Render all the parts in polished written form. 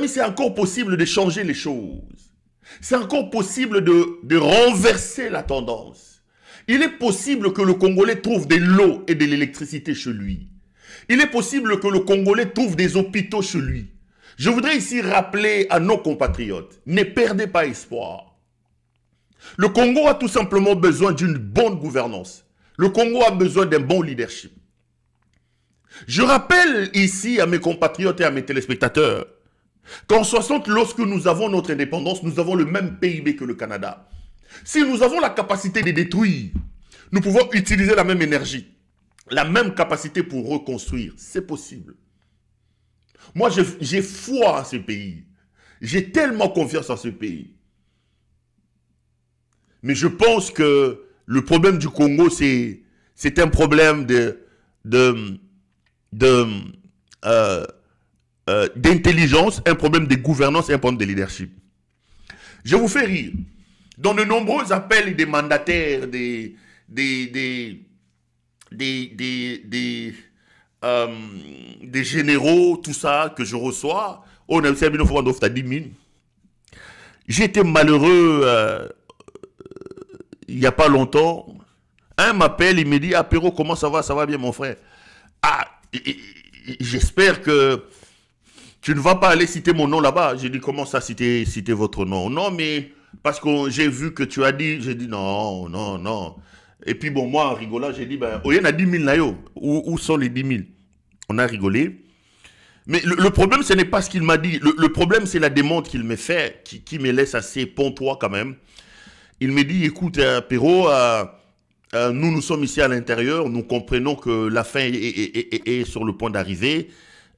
amis, c'est encore possible de changer les choses. C'est encore possible de renverser la tendance. Il est possible que le Congolais trouve de l'eau et de l'électricité chez lui. Il est possible que le Congolais trouve des hôpitaux chez lui. Je voudrais ici rappeler à nos compatriotes, ne perdez pas espoir. Le Congo a tout simplement besoin d'une bonne gouvernance. Le Congo a besoin d'un bon leadership. Je rappelle ici à mes compatriotes et à mes téléspectateurs qu'en 60, lorsque nous avons notre indépendance, nous avons le même PIB que le Canada. Si nous avons la capacité de détruire, nous pouvons utiliser la même énergie, la même capacité pour reconstruire. C'est possible. Moi, j'ai foi en ce pays. J'ai tellement confiance en ce pays. Mais je pense que le problème du Congo, c'est un problème d'intelligence, un problème de gouvernance et un problème de leadership. Je vous fais rire. Dans de nombreux appels des mandataires, des généraux, tout ça, que je reçois, on a aussi à 10 000. J'étais malheureux il n'y a pas longtemps. Un m'appelle, il me dit, ah Perrault, comment ça va bien mon frère? Ah, j'espère que tu ne vas pas aller citer mon nom là-bas. J'ai dit, comment ça citer votre nom? Non, mais parce que j'ai vu que tu as dit, j'ai dit non. Et puis bon, moi en rigolant, j'ai dit, ben, il y en a 10 000 là, où sont les 10 000? On a rigolé. Mais le problème, ce n'est pas ce qu'il m'a dit. Le problème, c'est la demande qu'il me fait, qui me laisse assez pontois quand même. Il me dit, écoute, Perrault, nous sommes ici à l'intérieur, nous comprenons que la fin est sur le point d'arriver.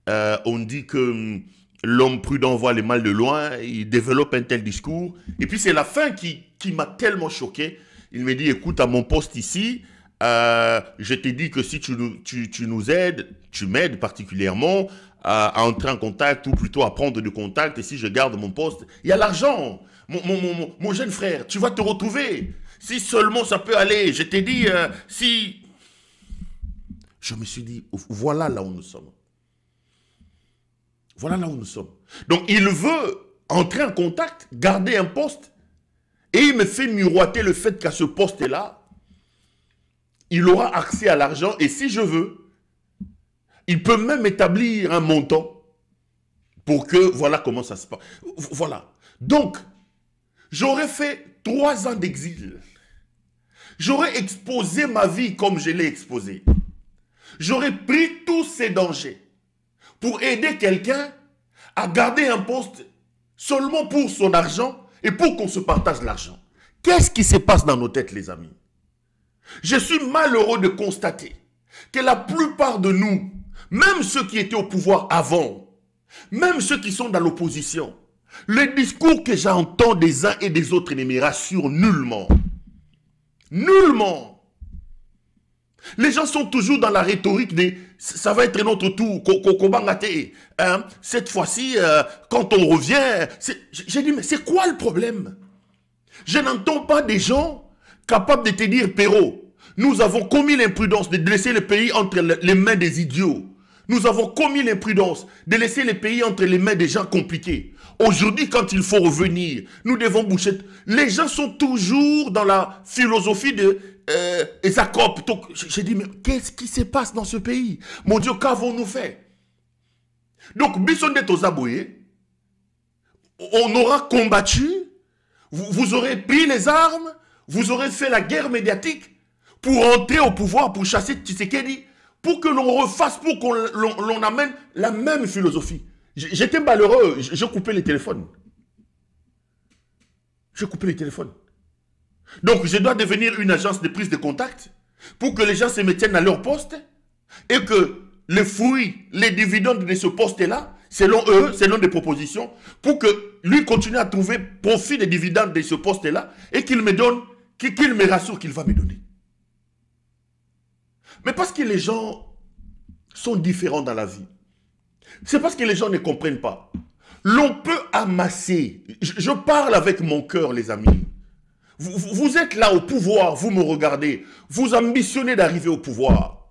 On dit que l'homme prudent voit les mal de loin, il développe un tel discours. Et puis c'est la fin qui m'a tellement choqué. Il me dit, écoute, à mon poste ici, je t'ai dit que si tu nous aides, tu m'aides particulièrement à entrer en contact ou plutôt à prendre de contact. Et si je garde mon poste, il y a l'argent. Mon jeune frère, tu vas te retrouver. Si seulement ça peut aller, je t'ai dit, si... Je me suis dit, voilà là où nous sommes. Voilà là où nous sommes. Donc, il veut entrer en contact, garder un poste, et il me fait miroiter le fait qu'à ce poste-là, il aura accès à l'argent, et si je veux, il peut même établir un montant pour que, voilà comment ça se passe. Voilà. Donc, j'aurais fait 3 ans d'exil. J'aurais exposé ma vie comme je l'ai exposée. J'aurais pris tous ces dangers pour aider quelqu'un à garder un poste seulement pour son argent et pour qu'on se partage l'argent. Qu'est-ce qui se passe dans nos têtes, les amis? Je suis malheureux de constater que la plupart de nous, même ceux qui étaient au pouvoir avant, même ceux qui sont dans l'opposition, le discours que j'entends des uns et des autres ne me rassure nullement. Nullement. Les gens sont toujours dans la rhétorique de « ça va être notre tour, hein? Cette fois-ci, quand on revient... » J'ai dit « mais c'est quoi le problème ?» Je n'entends pas des gens capables de te dire « Perrault, nous avons commis l'imprudence de laisser le pays entre les mains des idiots. Nous avons commis l'imprudence de laisser le pays entre les mains des gens compliqués. Aujourd'hui, quand il faut revenir, nous devons boucher. » Les gens sont toujours dans la philosophie de Esacope. J'ai dit, mais qu'est-ce qui se passe dans ce pays? Mon Dieu, qu'avons-nous fait? Donc, Bissonde Tozaboye, on aura combattu, vous aurez pris les armes, vous aurez fait la guerre médiatique pour entrer au pouvoir, pour chasser Tshisekedi, pour que l'on refasse, pour qu'on amène la même philosophie. J'étais malheureux, je coupais les téléphones. Je coupais les téléphones. Donc, je dois devenir une agence de prise de contact pour que les gens se maintiennent à leur poste et que les fruits, les dividendes de ce poste-là, selon eux, selon des propositions, pour que lui continue à trouver profit des dividendes de ce poste-là et qu'il me donne, qu'il me rassure qu'il va me donner. Mais parce que les gens sont différents dans la vie. C'est parce que les gens ne comprennent pas. L'on peut amasser. Je parle avec mon cœur, les amis. Vous êtes là au pouvoir, vous me regardez. Vous ambitionnez d'arriver au pouvoir.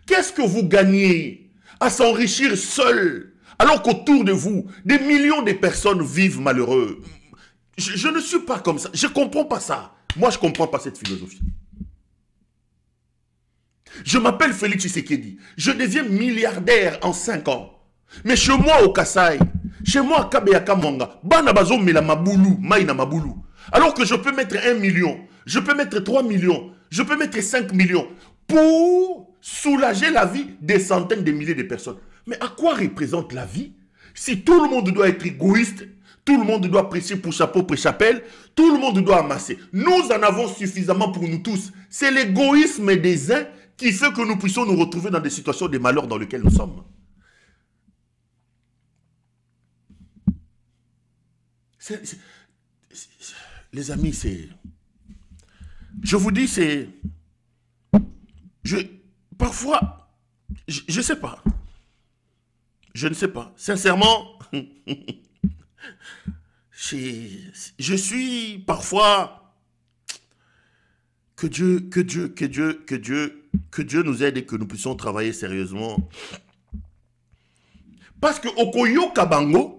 Qu'est-ce que vous gagnez à s'enrichir seul, Alors qu'autour de vous, des millions de personnes vivent malheureux. Je ne suis pas comme ça. Je ne comprends pas ça. Moi, je ne comprends pas cette philosophie. Je m'appelle Félix Tshisekedi. Je deviens milliardaire en 5 ans. Mais chez moi au Kasaï, chez moi à Kabeyaka Mwanga, Bana Bazo Mila Maboulou, Maïna Maboulou. Alors que je peux mettre 1 million, je peux mettre 3 millions, je peux mettre 5 millions pour soulager la vie des centaines de milliers de personnes. Mais à quoi représente la vie si tout le monde doit être égoïste, tout le monde doit prêcher pour chapeau, pour chapelle, tout le monde doit amasser. Nous en avons suffisamment pour nous tous. C'est l'égoïsme des uns qui fait que nous puissions nous retrouver dans des situations de malheur dans lesquelles nous sommes. Les amis, c'est... Je vous dis, c'est... Parfois, je ne sais pas. Je ne sais pas. Sincèrement, je suis parfois... Que Dieu nous aide et que nous puissions travailler sérieusement. Parce que Okoyo Kabango,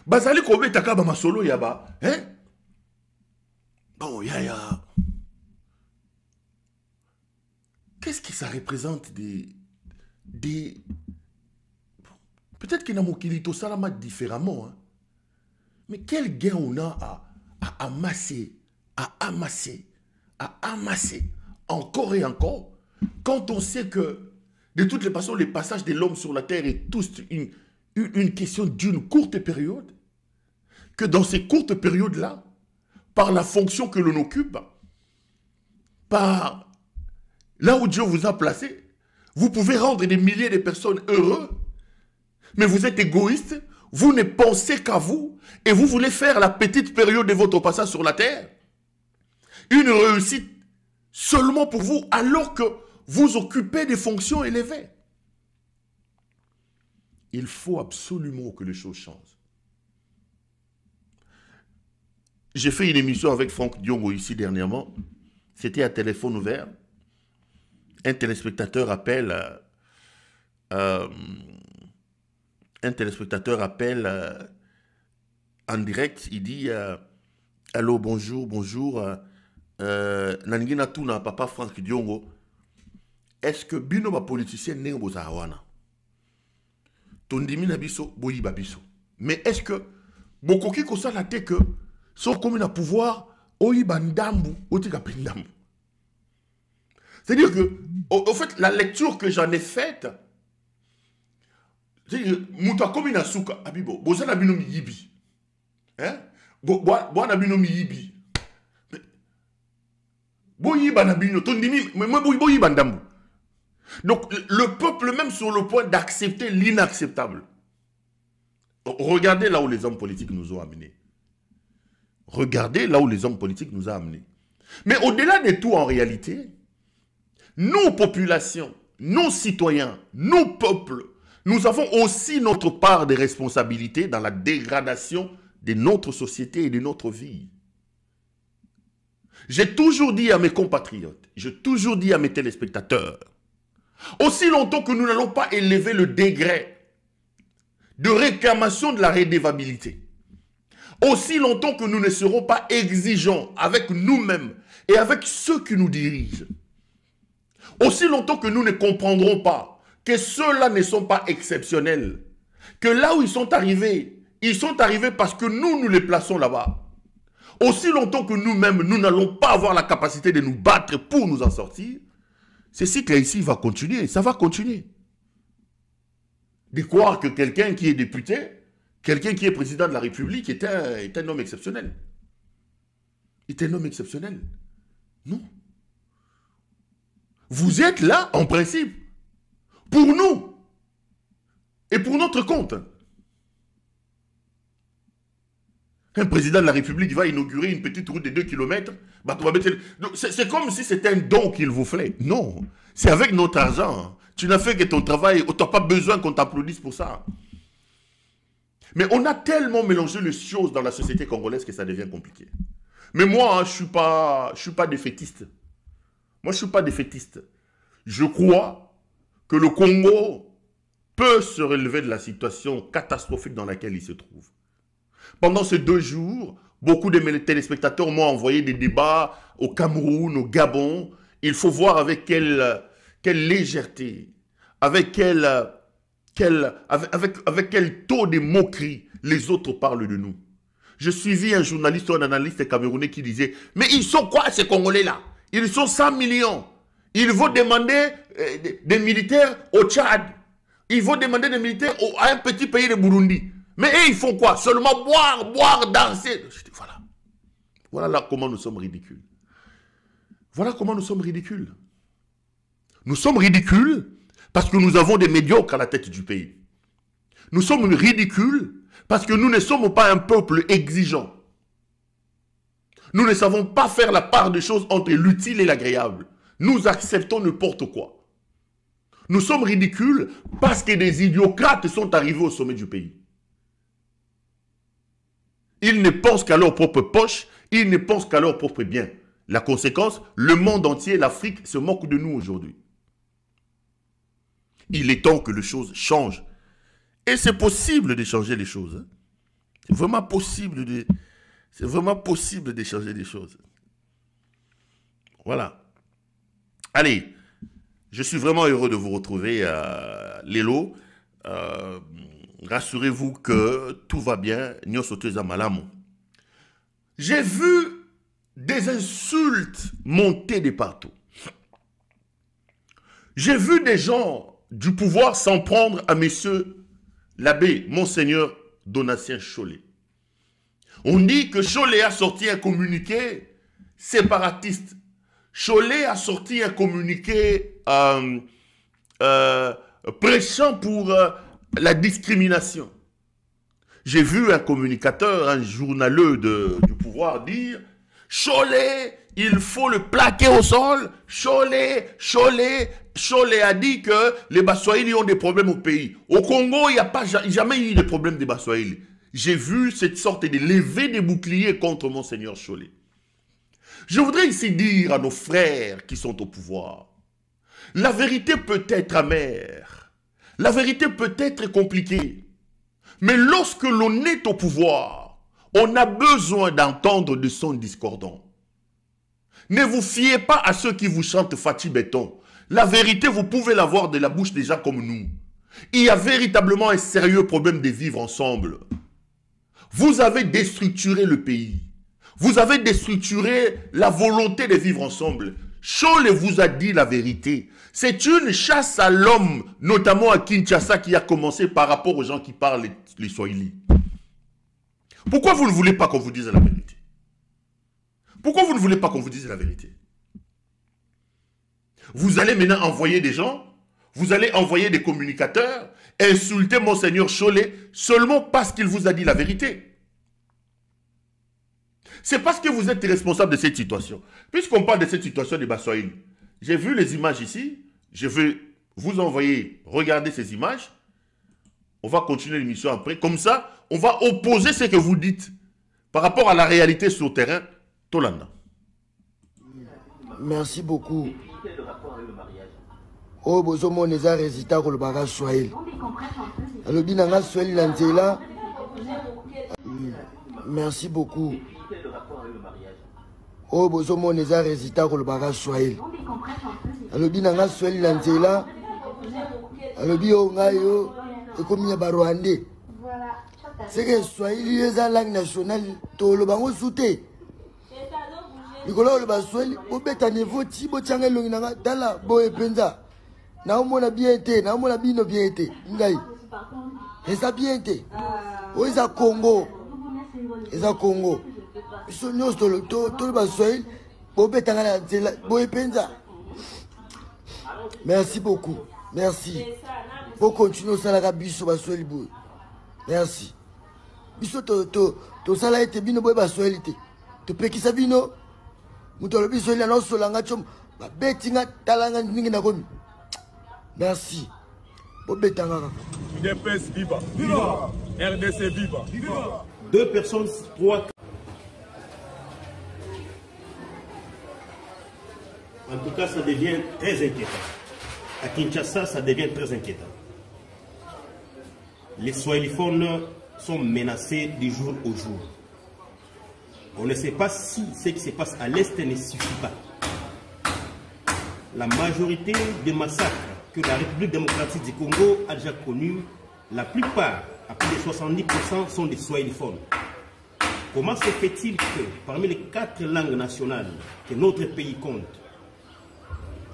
Bazali Kobetaka Masolo Yaba, hein? Bon, yaya. Qu'est-ce que ça représente des... Peut-être qu'il y a Mokilito Salama différemment, hein? Mais quel gain on a à amasser, encore et encore, quand on sait que, de toutes les façons, le passage de l'homme sur la terre est tous une question d'une courte période, que dans ces courtes périodes-là, par la fonction que l'on occupe, par là où Dieu vous a placé, vous pouvez rendre des milliers de personnes heureuses, mais vous êtes égoïste, vous ne pensez qu'à vous, et vous voulez faire la petite période de votre passage sur la terre, une réussite seulement pour vous, alors que vous occupez des fonctions élevées. Il faut absolument que les choses changent. J'ai fait une émission avec Franck Diongo ici dernièrement. C'était à téléphone ouvert. Un téléspectateur appelle... en direct, il dit allô, bonjour, Nangina Tuna, papa Franck Diongo, est-ce que bino ba politicien n'est pas zawana? Tondimi na biso, boyi babiso. Mais est-ce que beaucoup qui constate que sont comme un pouvoir, oyi bandambu, otika pendambu? C'est-à-dire que, au fait, la lecture que j'en ai faite, Mouta comme une asuka, abibo, bozana bino mi yibi. Hein? Boana bino mi yibi. Boyiba na bino, tondimi, mais moi boyiba ndambu. Donc, le peuple même sur le point d'accepter l'inacceptable. Regardez là où les hommes politiques nous ont amenés. Regardez là où les hommes politiques nous ont amenés. Mais au-delà de tout, en réalité, nos populations, nos citoyens, nos peuples, nous avons aussi notre part de responsabilité dans la dégradation de notre société et de notre vie. J'ai toujours dit à mes compatriotes, j'ai toujours dit à mes téléspectateurs, aussi longtemps que nous n'allons pas élever le degré de réclamation de la redevabilité, aussi longtemps que nous ne serons pas exigeants avec nous-mêmes et avec ceux qui nous dirigent, aussi longtemps que nous ne comprendrons pas que ceux-là ne sont pas exceptionnels, que là où ils sont arrivés parce que nous les plaçons là-bas. Aussi longtemps que nous-mêmes, nous n'allons pas avoir la capacité de nous battre pour nous en sortir, ce cycle ici va continuer, ça va continuer. De croire que quelqu'un qui est député, quelqu'un qui est président de la République est un homme exceptionnel. Est un homme exceptionnel. Non. Vous êtes là, en principe, pour nous et pour notre compte. Un président de la République va inaugurer une petite route de 2 km. C'est comme si c'était un don qu'il vous fait. Non, c'est avec notre argent. Tu n'as fait que ton travail, tu n'as pas besoin qu'on t'applaudisse pour ça. Mais on a tellement mélangé les choses dans la société congolaise que ça devient compliqué. Mais moi, hein, je suis pas défaitiste. Moi, je suis pas défaitiste. Je crois que le Congo peut se relever de la situation catastrophique dans laquelle il se trouve. Pendant ces 2 jours, beaucoup de mes téléspectateurs m'ont envoyé des débats au Cameroun, au Gabon. Il faut voir avec quelle légèreté, avec quel taux de moquerie les autres parlent de nous. Je suivis un journaliste ou un analyste camerounais qui disait « Mais ils sont quoi ces Congolais-là? Ils sont 100 millions. Ils vont demander des militaires au Tchad. Ils vont demander des militaires à un petit pays de Burundi. Mais eux, ils font quoi? Seulement boire, danser. » Je dis, voilà. Voilà là comment nous sommes ridicules. Voilà comment nous sommes ridicules. Nous sommes ridicules parce que nous avons des médiocres à la tête du pays. Nous sommes ridicules parce que nous ne sommes pas un peuple exigeant. Nous ne savons pas faire la part des choses entre l'utile et l'agréable. Nous acceptons n'importe quoi. Nous sommes ridicules parce que des idiocrates sont arrivés au sommet du pays. Ils ne pensent qu'à leur propre poche, ils ne pensent qu'à leur propre bien. La conséquence, le monde entier, l'Afrique, se moque de nous aujourd'hui. Il est temps que les choses changent. Et c'est possible de changer les choses. C'est vraiment possible de changer les choses. Voilà. Allez, je suis vraiment heureux de vous retrouver, Lelo. Rassurez-vous que tout va bien. J'ai vu des insultes monter de partout. J'ai vu des gens du pouvoir s'en prendre à messieurs l'abbé, Monseigneur Donatien Chollet. On dit que Chollet a sorti un communiqué séparatiste. Chollet a sorti un communiqué prêchant pour la discrimination. J'ai vu un communicateur, un journaleux du pouvoir dire « Chollet, il faut le plaquer au sol. Chollet a dit que les Baswahili ont des problèmes au pays. Au Congo, il n'y a pas jamais eu de problème des Baswahili. » J'ai vu cette sorte de levée des boucliers contre Monseigneur Chollet. Je voudrais ici dire à nos frères qui sont au pouvoir, la vérité peut être amère, la vérité peut être compliquée, mais lorsque l'on est au pouvoir, on a besoin d'entendre des sons discordants. Ne vous fiez pas à ceux qui vous chantent Fatih Béton. La vérité, vous pouvez l'avoir de la bouche des gens comme nous. Il y a véritablement un sérieux problème de vivre ensemble. Vous avez déstructuré le pays. Vous avez déstructuré la volonté de vivre ensemble. Chollet vous a dit la vérité. C'est une chasse à l'homme, notamment à Kinshasa, qui a commencé par rapport aux gens qui parlent les Swahili. Pourquoi vous ne voulez pas qu'on vous dise la vérité? Pourquoi vous ne voulez pas qu'on vous dise la vérité? Vous allez maintenant envoyer des gens, vous allez envoyer des communicateurs, insulter Monseigneur Chollet seulement parce qu'il vous a dit la vérité. C'est parce que vous êtes responsable de cette situation. Puisqu'on parle de cette situation des Baswahili, j'ai vu les images ici, je vais vous envoyer, regarder ces images. On va continuer l'émission après. Comme ça, on va opposer ce que vous dites par rapport à la réalité sur le terrain. Tolanda. Merci beaucoup. Oh, bozo mon eza résultat ko le bagage Swahili. Alors binanga Swahili lanzela. Merci beaucoup. Oh, bozo mon eza résultat ko le bagage Swahili. Alors binanga Swahili lanzela. Alors bio ngayo et comme ya barwandais. C'est que Swahili eza langue nationale to le bango souté. Nicolas le Baswahili obeta niveau ti bo tianga longi nanga dala boye penza. Na omona bien été, na omona bino bien été. Ngai. Et ça bien été. O isa Congo. Isa Congo. Biso nyos to le Baswahili obeta ngana dela boye penza. Merci beaucoup. Merci. Faut continuer ça la biso Baswahili boye. Merci. Biso to sala ete bino boye Baswahili te. To pekisa bino. Merci. UDPS viva. Viva. RDC viva. Viva. 2 personnes, 3. cas, ça devient très inquiétant. À Kinshasa, ça devient très inquiétant. Les swahiliphones sont menacés du jour au jour. On ne sait pas si ce qui se passe à l'Est ne suffit pas. La majorité des massacres que la République démocratique du Congo a déjà connus, la plupart, à plus de 70%, sont des swahiliphones. Comment se fait-il que, parmi les 4 langues nationales que notre pays compte,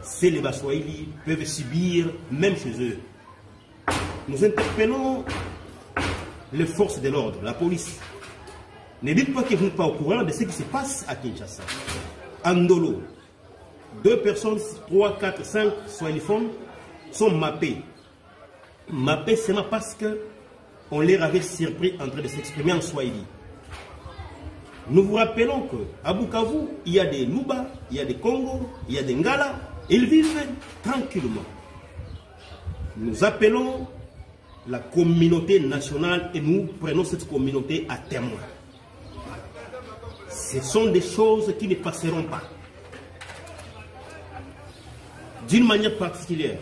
ces les Baswahili peuvent subir, même chez eux? Nous interpellons les forces de l'ordre, la police. Ne dites pas que vous n'êtes pas au courant de ce qui se passe à Kinshasa. Andolo, 2 personnes, 3, 4, 5 swahiliphones sont mappés. Mappés seulement parce qu'on les avait surpris en train de s'exprimer en swahili. Nous vous rappelons qu'à Bukavu, il y a des Luba, il y a des Congo, il y a des Ngala. Ils vivent tranquillement. Nous appelons la communauté nationale et nous prenons cette communauté à témoin. Ce sont des choses qui ne passeront pas. D'une manière particulière,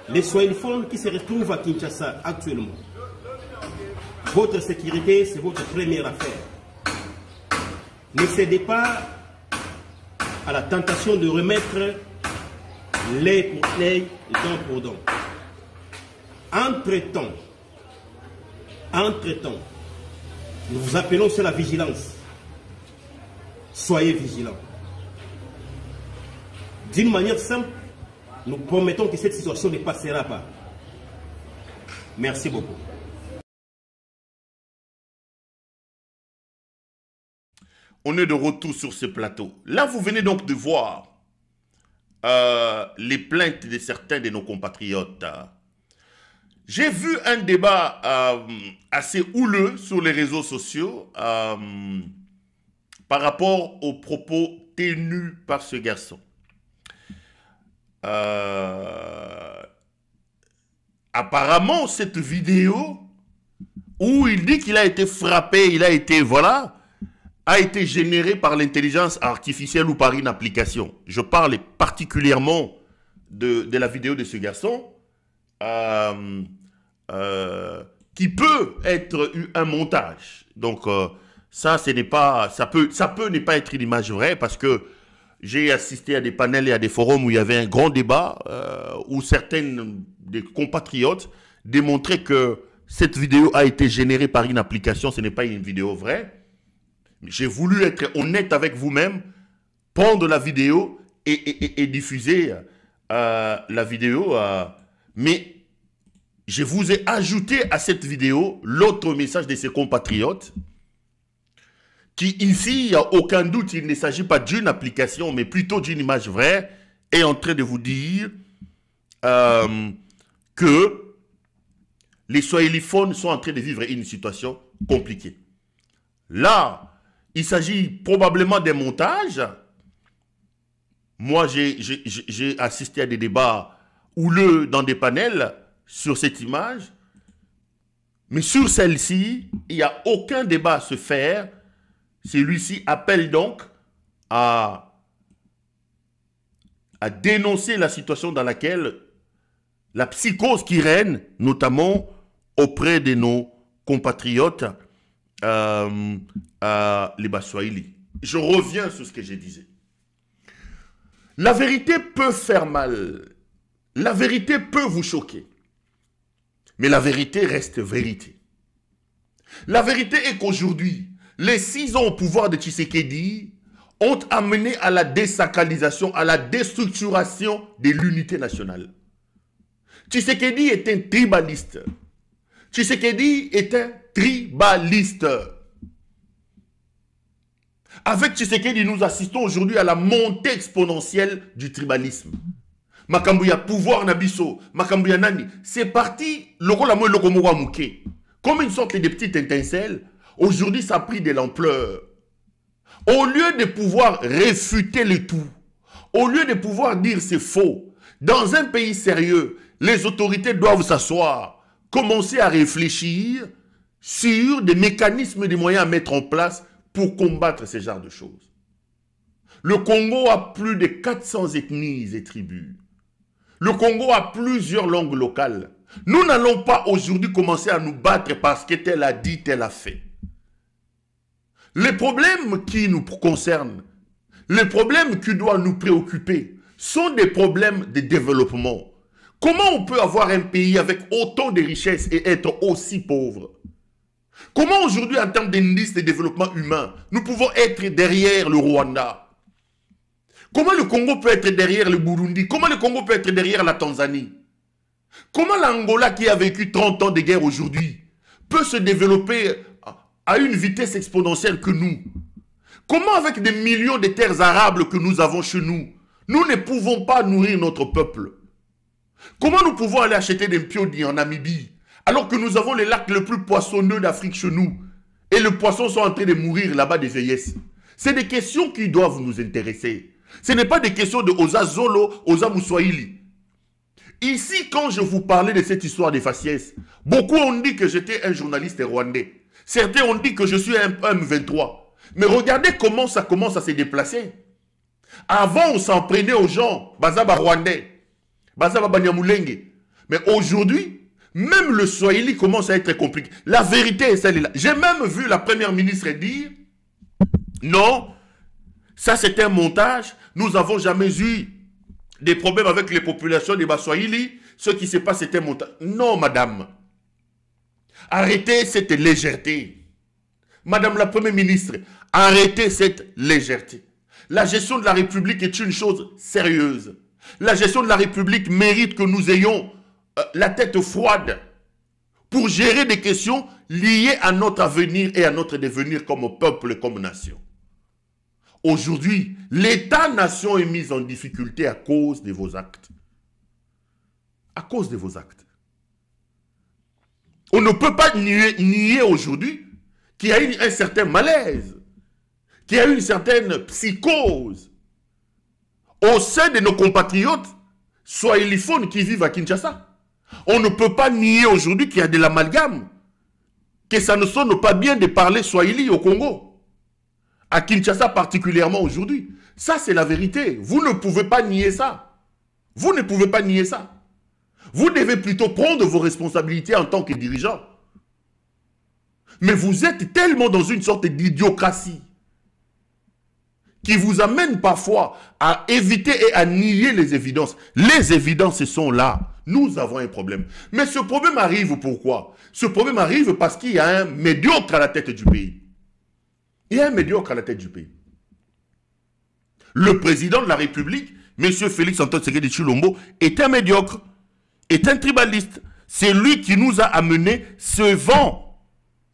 les swahiliphones qui se retrouvent à Kinshasa actuellement, votre sécurité, c'est votre première affaire. Ne cédez pas à la tentation de remettre lait pour lait, dent pour dent. Entre-temps, nous vous appelons sur la vigilance. Soyez vigilants. D'une manière simple, nous promettons que cette situation ne passera pas. Merci beaucoup. On est de retour sur ce plateau. Là, vous venez donc de voir les plaintes de certains de nos compatriotes. J'ai vu un débat assez houleux sur les réseaux sociaux par rapport aux propos tenus par ce garçon. Apparemment, cette vidéo où il dit qu'il a été frappé, il a été, voilà, a été générée par l'intelligence artificielle ou par une application. Je parle particulièrement de la vidéo de ce garçon qui peut être un montage. Donc, ça, ce n'est pas, ça peut ne pas être une image vraie parce que j'ai assisté à des panels et à des forums où il y avait un grand débat où certaines des compatriotes démontraient que cette vidéo a été générée par une application, ce n'est pas une vidéo vraie. J'ai voulu être honnête avec vous-même, prendre la vidéo et diffuser la vidéo. Mais je vous ai ajouté à cette vidéo l'autre message de ces compatriotes qui, ici, il n'y a aucun doute, il ne s'agit pas d'une application, mais plutôt d'une image vraie, est en train de vous dire que les swahiliphones sont en train de vivre une situation compliquée. Là, il s'agit probablement d'un montage. Moi, j'ai assisté à des débats houleux dans des panels sur cette image. Mais sur celle-ci, il n'y a aucun débat à se faire. Celui-ci appelle donc à dénoncer la situation dans laquelle la psychose qui règne, notamment auprès de nos compatriotes, les Baswahili. Je reviens sur ce que je disais. La vérité peut faire mal. La vérité peut vous choquer. Mais la vérité reste vérité. La vérité est qu'aujourd'hui, les 6 ans au pouvoir de Tshisekedi ont amené à la désacralisation, à la déstructuration de l'unité nationale. Tshisekedi est un tribaliste. Tshisekedi est un tribaliste. Avec Tshisekedi, nous assistons aujourd'hui à la montée exponentielle du tribalisme. Makambuya pouvoir nabiso, Makambuya nani, c'est parti, comme une sorte de petite étincelle. Aujourd'hui, ça a pris de l'ampleur. Au lieu de pouvoir réfuter le tout, au lieu de pouvoir dire c'est faux, dans un pays sérieux, les autorités doivent s'asseoir, commencer à réfléchir sur des mécanismes, des moyens à mettre en place pour combattre ce genre de choses. Le Congo a plus de 400 ethnies et tribus. Le Congo a plusieurs langues locales. Nous n'allons pas aujourd'hui commencer à nous battre parce que tel a dit, tel a fait. Les problèmes qui nous concernent, les problèmes qui doivent nous préoccuper, sont des problèmes de développement. Comment on peut avoir un pays avec autant de richesses et être aussi pauvre? Comment aujourd'hui, en termes d'indice de développement humain, nous pouvons être derrière le Rwanda? Comment le Congo peut être derrière le Burundi? Comment le Congo peut être derrière la Tanzanie? Comment l'Angola, qui a vécu 30 ans de guerre aujourd'hui, peut se développer à une vitesse exponentielle que nous? Comment avec des millions de terres arables que nous avons chez nous, nous ne pouvons pas nourrir notre peuple? Comment nous pouvons aller acheter des piodis en Namibie, alors que nous avons les lacs les plus poissonneux d'Afrique chez nous, et les poissons sont en train de mourir là-bas de vieillesse? C'est des questions qui doivent nous intéresser. Ce n'est pas des questions de Oza Zolo, Oza Moussoaili. Ici, quand je vous parlais de cette histoire des faciès, beaucoup ont dit que j'étais un journaliste rwandais. Certains ont dit que je suis un M23. Mais regardez comment ça commence à se déplacer. Avant, on s'en prenait aux gens, Bazaba Rwandais, Bazaba Banyamulenge. Mais aujourd'hui, même le Swahili commence à être compliqué. La vérité est celle-là. J'ai même vu la première ministre dire, non, ça c'est un montage, nous n'avons jamais eu des problèmes avec les populations des Baswahili, ce qui se passe c'est un montage. Non, madame. Arrêtez cette légèreté. Madame la Première ministre, arrêtez cette légèreté. La gestion de la République est une chose sérieuse. La gestion de la République mérite que nous ayons la tête froide pour gérer des questions liées à notre avenir et à notre devenir comme peuple et comme nation. Aujourd'hui, l'État-nation est mis en difficulté à cause de vos actes. À cause de vos actes. On ne peut pas nier aujourd'hui qu'il y a un certain malaise, qu'il y a une certaine psychose au sein de nos compatriotes swahiliphones qui vivent à Kinshasa. On ne peut pas nier aujourd'hui qu'il y a de l'amalgame, que ça ne sonne pas bien de parler swahili au Congo. À Kinshasa particulièrement aujourd'hui. Ça, c'est la vérité. Vous ne pouvez pas nier ça. Vous ne pouvez pas nier ça. Vous devez plutôt prendre vos responsabilités en tant que dirigeant. Mais vous êtes tellement dans une sorte d'idiocratie qui vous amène parfois à éviter et à nier les évidences. Les évidences sont là. Nous avons un problème. Mais ce problème arrive pourquoi? Ce problème arrive parce qu'il y a un médiocre à la tête du pays. Il y a un médiocre à la tête du pays. Le président de la République, M. Félix Antoine Tshisekedi Tshilombo, est un médiocre, est un tribaliste. C'est lui qui nous a amené ce vent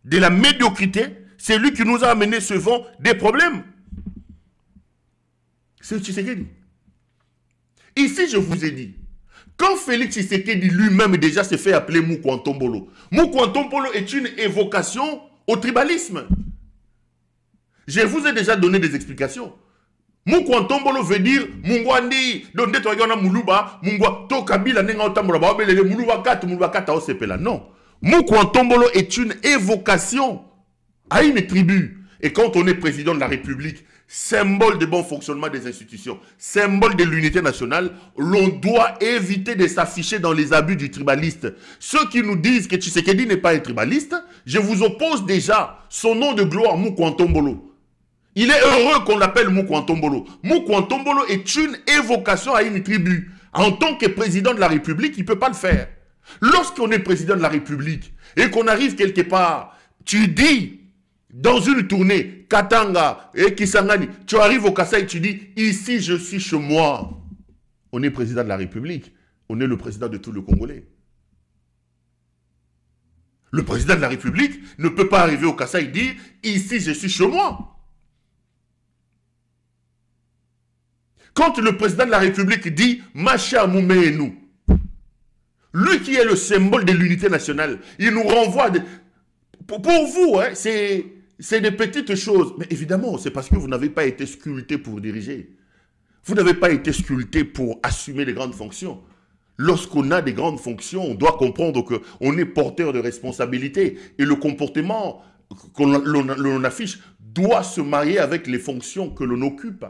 de la médiocrité. C'est lui qui nous a amené ce vent des problèmes. C'est Tshisekedi. Ici, je vous ai dit, quand Félix Tshisekedi lui-même déjà s'est fait appeler Mukwantombolo, Mukwantombolo est une évocation au tribalisme. Je vous ai déjà donné des explications. Mukwantombolo veut dire Mungwandi, donde toyona muluba, mungwa to kabila nenga otambola ba obelele muluba kata osepela. Non. Mukwantombolo est une évocation à une tribu. Et quand on est président de la République, symbole de bon fonctionnement des institutions, symbole de l'unité nationale, l'on doit éviter de s'afficher dans les abus du tribaliste. Ceux qui nous disent que Tshisekedi n'est pas un tribaliste, je vous oppose déjà son nom de gloire, Mukwantombolo. Il est heureux qu'on l'appelle Mukwantombolo. Mukwantombolo est une évocation à une tribu. En tant que président de la République, il ne peut pas le faire. Lorsqu'on est président de la République et qu'on arrive quelque part, tu dis, dans une tournée, Katanga et Kisangani, tu arrives au Kasaï, tu dis, ici je suis chez moi. On est président de la République. On est le président de tout le Congolais. Le président de la République ne peut pas arriver au Kasaï et dire, ici je suis chez moi. Quand le président de la République dit « Macha Moumé et nous », lui qui est le symbole de l'unité nationale, il nous renvoie... Pour vous, hein, c'est des petites choses. Mais évidemment, c'est parce que vous n'avez pas été sculpté pour diriger. Vous n'avez pas été sculpté pour assumer les grandes fonctions. Lorsqu'on a des grandes fonctions, on doit comprendre qu'on est porteur de responsabilités. Et le comportement que l'on affiche doit se marier avec les fonctions que l'on occupe.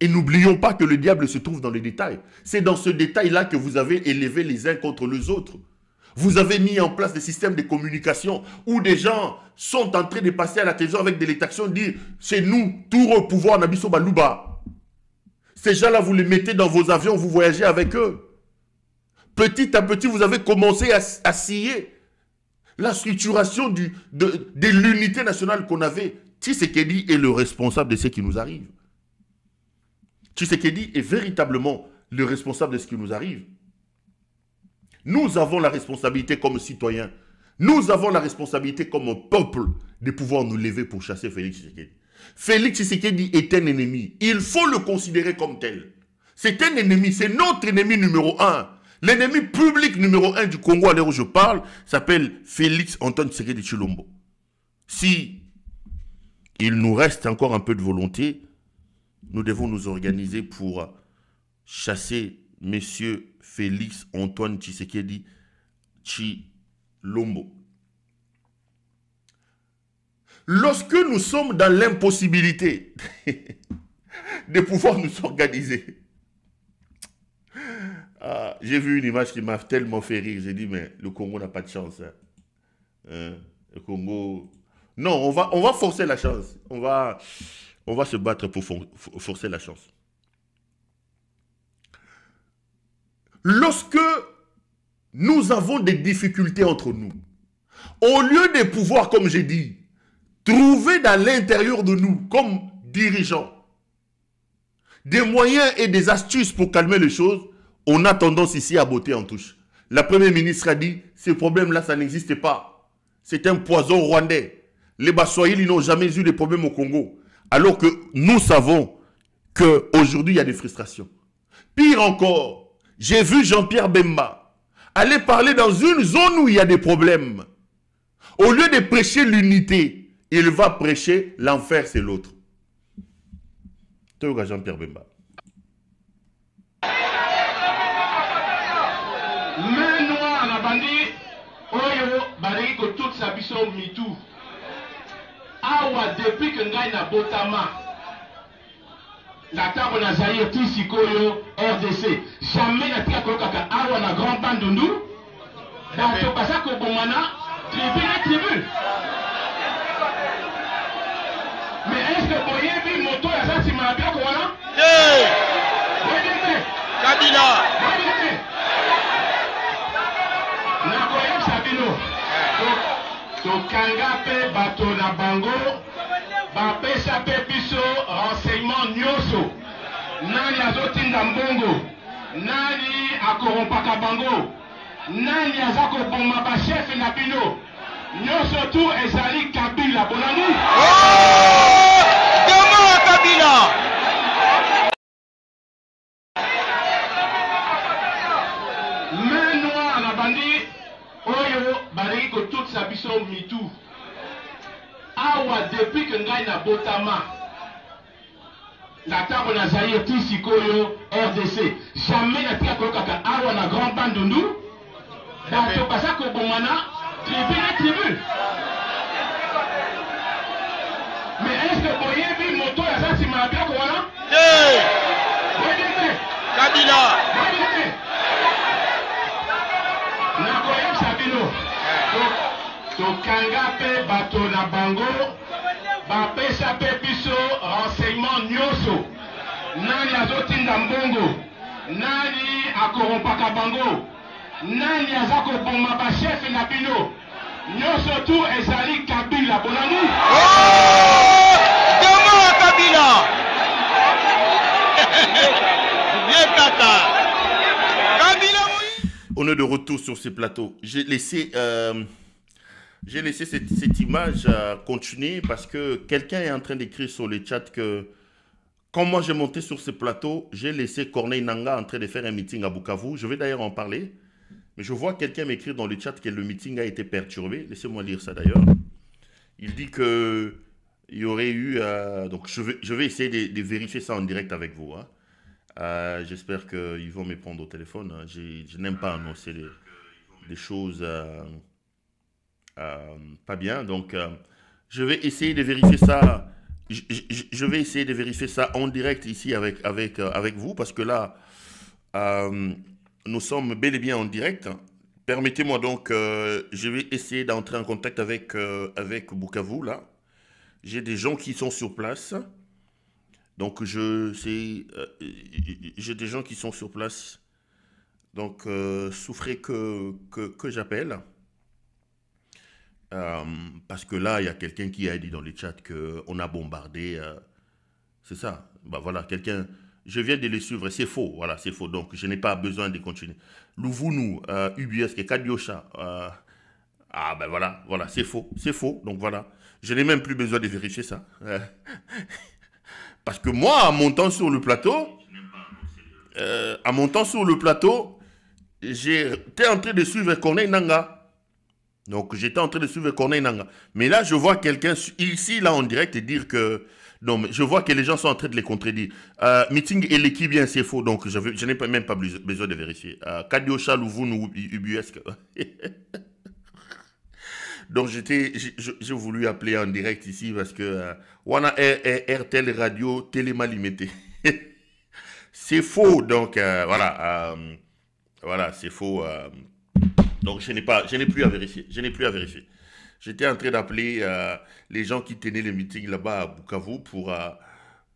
Et n'oublions pas que le diable se trouve dans les détails. C'est dans ce détail-là que vous avez élevé les uns contre les autres. Vous avez mis en place des systèmes de communication où des gens sont en train de passer à la télévision avec des délectations, dire c'est nous, tout au pouvoir, Nabiso Balouba. Ces gens-là, vous les mettez dans vos avions, vous voyagez avec eux. Petit à petit, vous avez commencé à scier la structuration de l'unité nationale qu'on avait. Tshisekedi est le responsable de ce qui nous arrive. Tshisekedi est véritablement le responsable de ce qui nous arrive. Nous avons la responsabilité comme citoyens. Nous avons la responsabilité comme un peuple de pouvoir nous lever pour chasser Félix Tshisekedi. Félix Tshisekedi est un ennemi. Il faut le considérer comme tel. C'est un ennemi, c'est notre ennemi numéro un. L'ennemi public numéro un du Congo à l'heure où je parle s'appelle Félix Antoine Tshisekedi Tshilombo. Si il nous reste encore un peu de volonté, nous devons nous organiser pour chasser Monsieur Félix Antoine Tshisekedi Tshilombo. Lorsque nous sommes dans l'impossibilité de pouvoir nous organiser, j'ai vu une image qui m'a tellement fait rire. J'ai dit, mais le Congo n'a pas de chance. Le Congo... Non, on va forcer la chance. On va se battre pour forcer la chance. Lorsque nous avons des difficultés entre nous, au lieu de pouvoir, comme j'ai dit, trouver dans l'intérieur de nous, comme dirigeants, des moyens et des astuces pour calmer les choses, on a tendance ici à botter en touche. La première ministre a dit, ces problèmes-là, ça n'existe pas. C'est un poison rwandais. Les Baswahili n'ont jamais eu de problèmes au Congo. Alors que nous savons qu'aujourd'hui, il y a des frustrations. Pire encore, j'ai vu Jean-Pierre Bemba aller parler dans une zone où il y a des problèmes. Au lieu de prêcher l'unité, il va prêcher l'enfer, c'est l'autre. Toyoga Jean-Pierre Bemba. Mais noir à la bandit, oyo bari ko toute sa biso mitou. Awa depuis que ngai na botama. La table na zaïre tisikoyo RDC. Jamais na tika ko kaka awa na grand bandundu. Bato basako bomana tribu. Mais est-ce que vous voyez moto ya ça si ma bien ko wana? Kabila. Nakoyeb Sabino. Tokanga pe bato na bango. Bapesa pe biso renseignement nyoso. Nani azotinda mbongo. Nani akorompaka bango. Nani azako bomba ba chef na bino. Nyoso tu ezali Kabila bonani. Comment Kabila? Main noire na bandi oyo bari ko toute sa biso mitou. Awa depuis que ngai na botama. La table na zaïre tisikoyo RDC. Jamais na tika ko kaka awa na grand bandundu. Bato basako bomana tribu. Mais est-ce que vous voyez moto ya ça si ma bien ko wana? Kabila. Nakoyeb Sabino. Tokanga pe bato na bango. Bapesa pe biso renseignement nyoso. Nani azotinda mbongo. Nani akorompaka bango. Nani azako bomba ba chef na bino. Nyoso tu ezali Kabila bonani. Comment Kabila? Bien tata. Kabila. On est de retour sur ces plateaux. J'ai laissé cette image continuer parce que quelqu'un est en train d'écrire sur le chat que quand moi j'ai monté sur ce plateau, j'ai laissé Corneille Nangaa en train de faire un meeting à Bukavu. Je vais d'ailleurs en parler. Mais je vois quelqu'un m'écrire dans le chat que le meeting a été perturbé. Laissez-moi lire ça d'ailleurs. Il dit que il y aurait eu... donc je vais essayer de vérifier ça en direct avec vous. Hein. J'espère qu'ils vont me prendre au téléphone. Hein. Je n'aime pas annoncer des choses pas bien. Donc je vais essayer de vérifier ça je vais essayer de vérifier ça en direct ici avec vous, parce que là, nous sommes bel et bien en direct. Permettez-moi donc, je vais essayer d'entrer en contact avec Bukavu, là. J'ai des gens qui sont sur place. Donc, j'ai des gens qui sont sur place. Donc, souffrez que j'appelle. Parce que là, il y a quelqu'un qui a dit dans les chats qu'on a bombardé. C'est ça. Bah voilà, quelqu'un. Je viens de les suivre. C'est faux. Voilà, c'est faux. Donc, je n'ai pas besoin de continuer. Louvounou, UBS, Kadiosha. Ah ben voilà, c'est faux. C'est faux. Donc voilà. Je n'ai même plus besoin de vérifier ça. Parce que moi, en montant sur le plateau, j'étais en train de suivre Corneille Nanga. Donc, j'étais en train de suivre Corneille Nanga. Mais là, je vois quelqu'un ici, là, en direct, et dire que... Non, mais je vois que les gens sont en train de les contredire. Meeting et l'équipe, bien, c'est faux. Donc, je n'ai même pas besoin de vérifier. Kadiosha, Louvounou, Ubuesque. Donc, j'ai voulu appeler en direct ici parce que... Wana RTL Radio Télémalimité. C'est faux. Donc, voilà. Voilà, c'est faux. Donc, je n'ai plus à vérifier. J'étais en train d'appeler les gens qui tenaient le meeting là-bas à Bukavu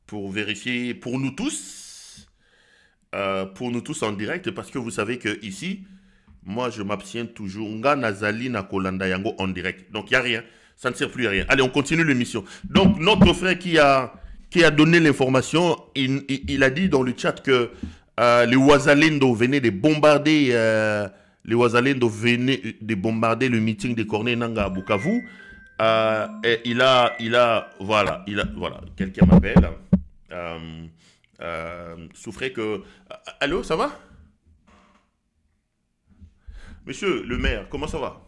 pour vérifier pour nous tous en direct, parce que vous savez que ici, moi, je m'abstiens toujours. Nga Nazali na Kolanda Yango en direct. Donc, il n'y a rien. Ça ne sert plus à rien. Allez, on continue l'émission. Donc, notre frère qui a donné l'information, il a dit dans le chat que les Ouazalendo venaient de bombarder... le meeting de Corneille Nanga à Bukavu. Et voilà, quelqu'un m'appelle. Souffrait que... Allô, ça va? Monsieur le maire, comment ça va?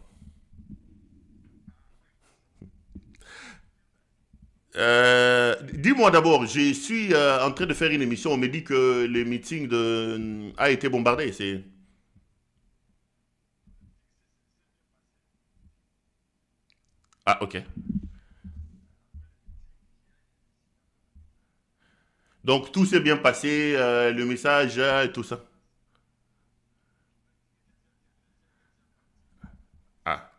Dis-moi d'abord, je suis en train de faire une émission. On me dit que le meeting a été bombardé. C'est... Ah, ok. Donc, tout s'est bien passé, le message et tout ça. Ah.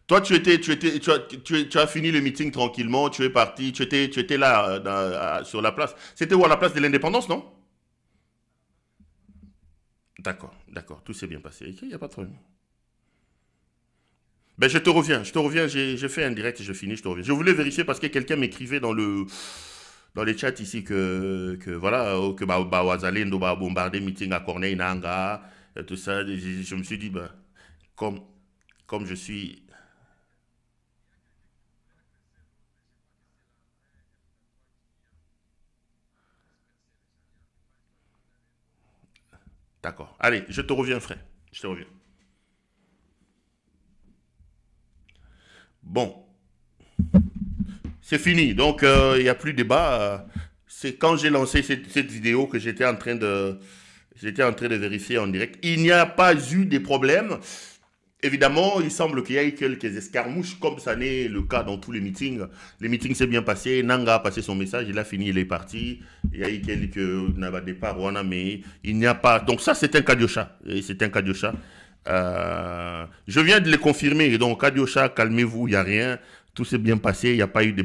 Toi, tu as fini le meeting tranquillement, tu es parti, tu étais là sur la place. C'était où, à la place de l'Indépendance, non? D'accord, tout s'est bien passé. Il n'y a pas de problème. Ben, je te reviens, j'ai fait un direct et je finis, je te reviens. Je voulais vérifier parce que quelqu'un m'écrivait dans les chats ici que voilà, que Wazalendo va bombarder meeting à Corneille Nanga, tout ça. Je me suis dit, ben, comme je suis... D'accord. Allez, je te reviens, frère. Je te reviens. Bon. C'est fini. Donc, il n'y a plus de débat. C'est quand j'ai lancé cette vidéo que j'étais en train de vérifier en direct. Il n'y a pas eu de problème. Évidemment, il semble qu'il y ait quelques escarmouches, comme ça n'est le cas dans tous les meetings. Les meetings s'est bien passé. Nanga a passé son message, il a fini, il est parti. Il y a eu quelques départs, mais il n'y a pas... Donc ça, c'est un Kadiosha. C'est un Kadiosha. Je viens de le confirmer. Donc, Kadiosha, calmez-vous, il n'y a rien. Tout s'est bien passé, il n'y a pas eu de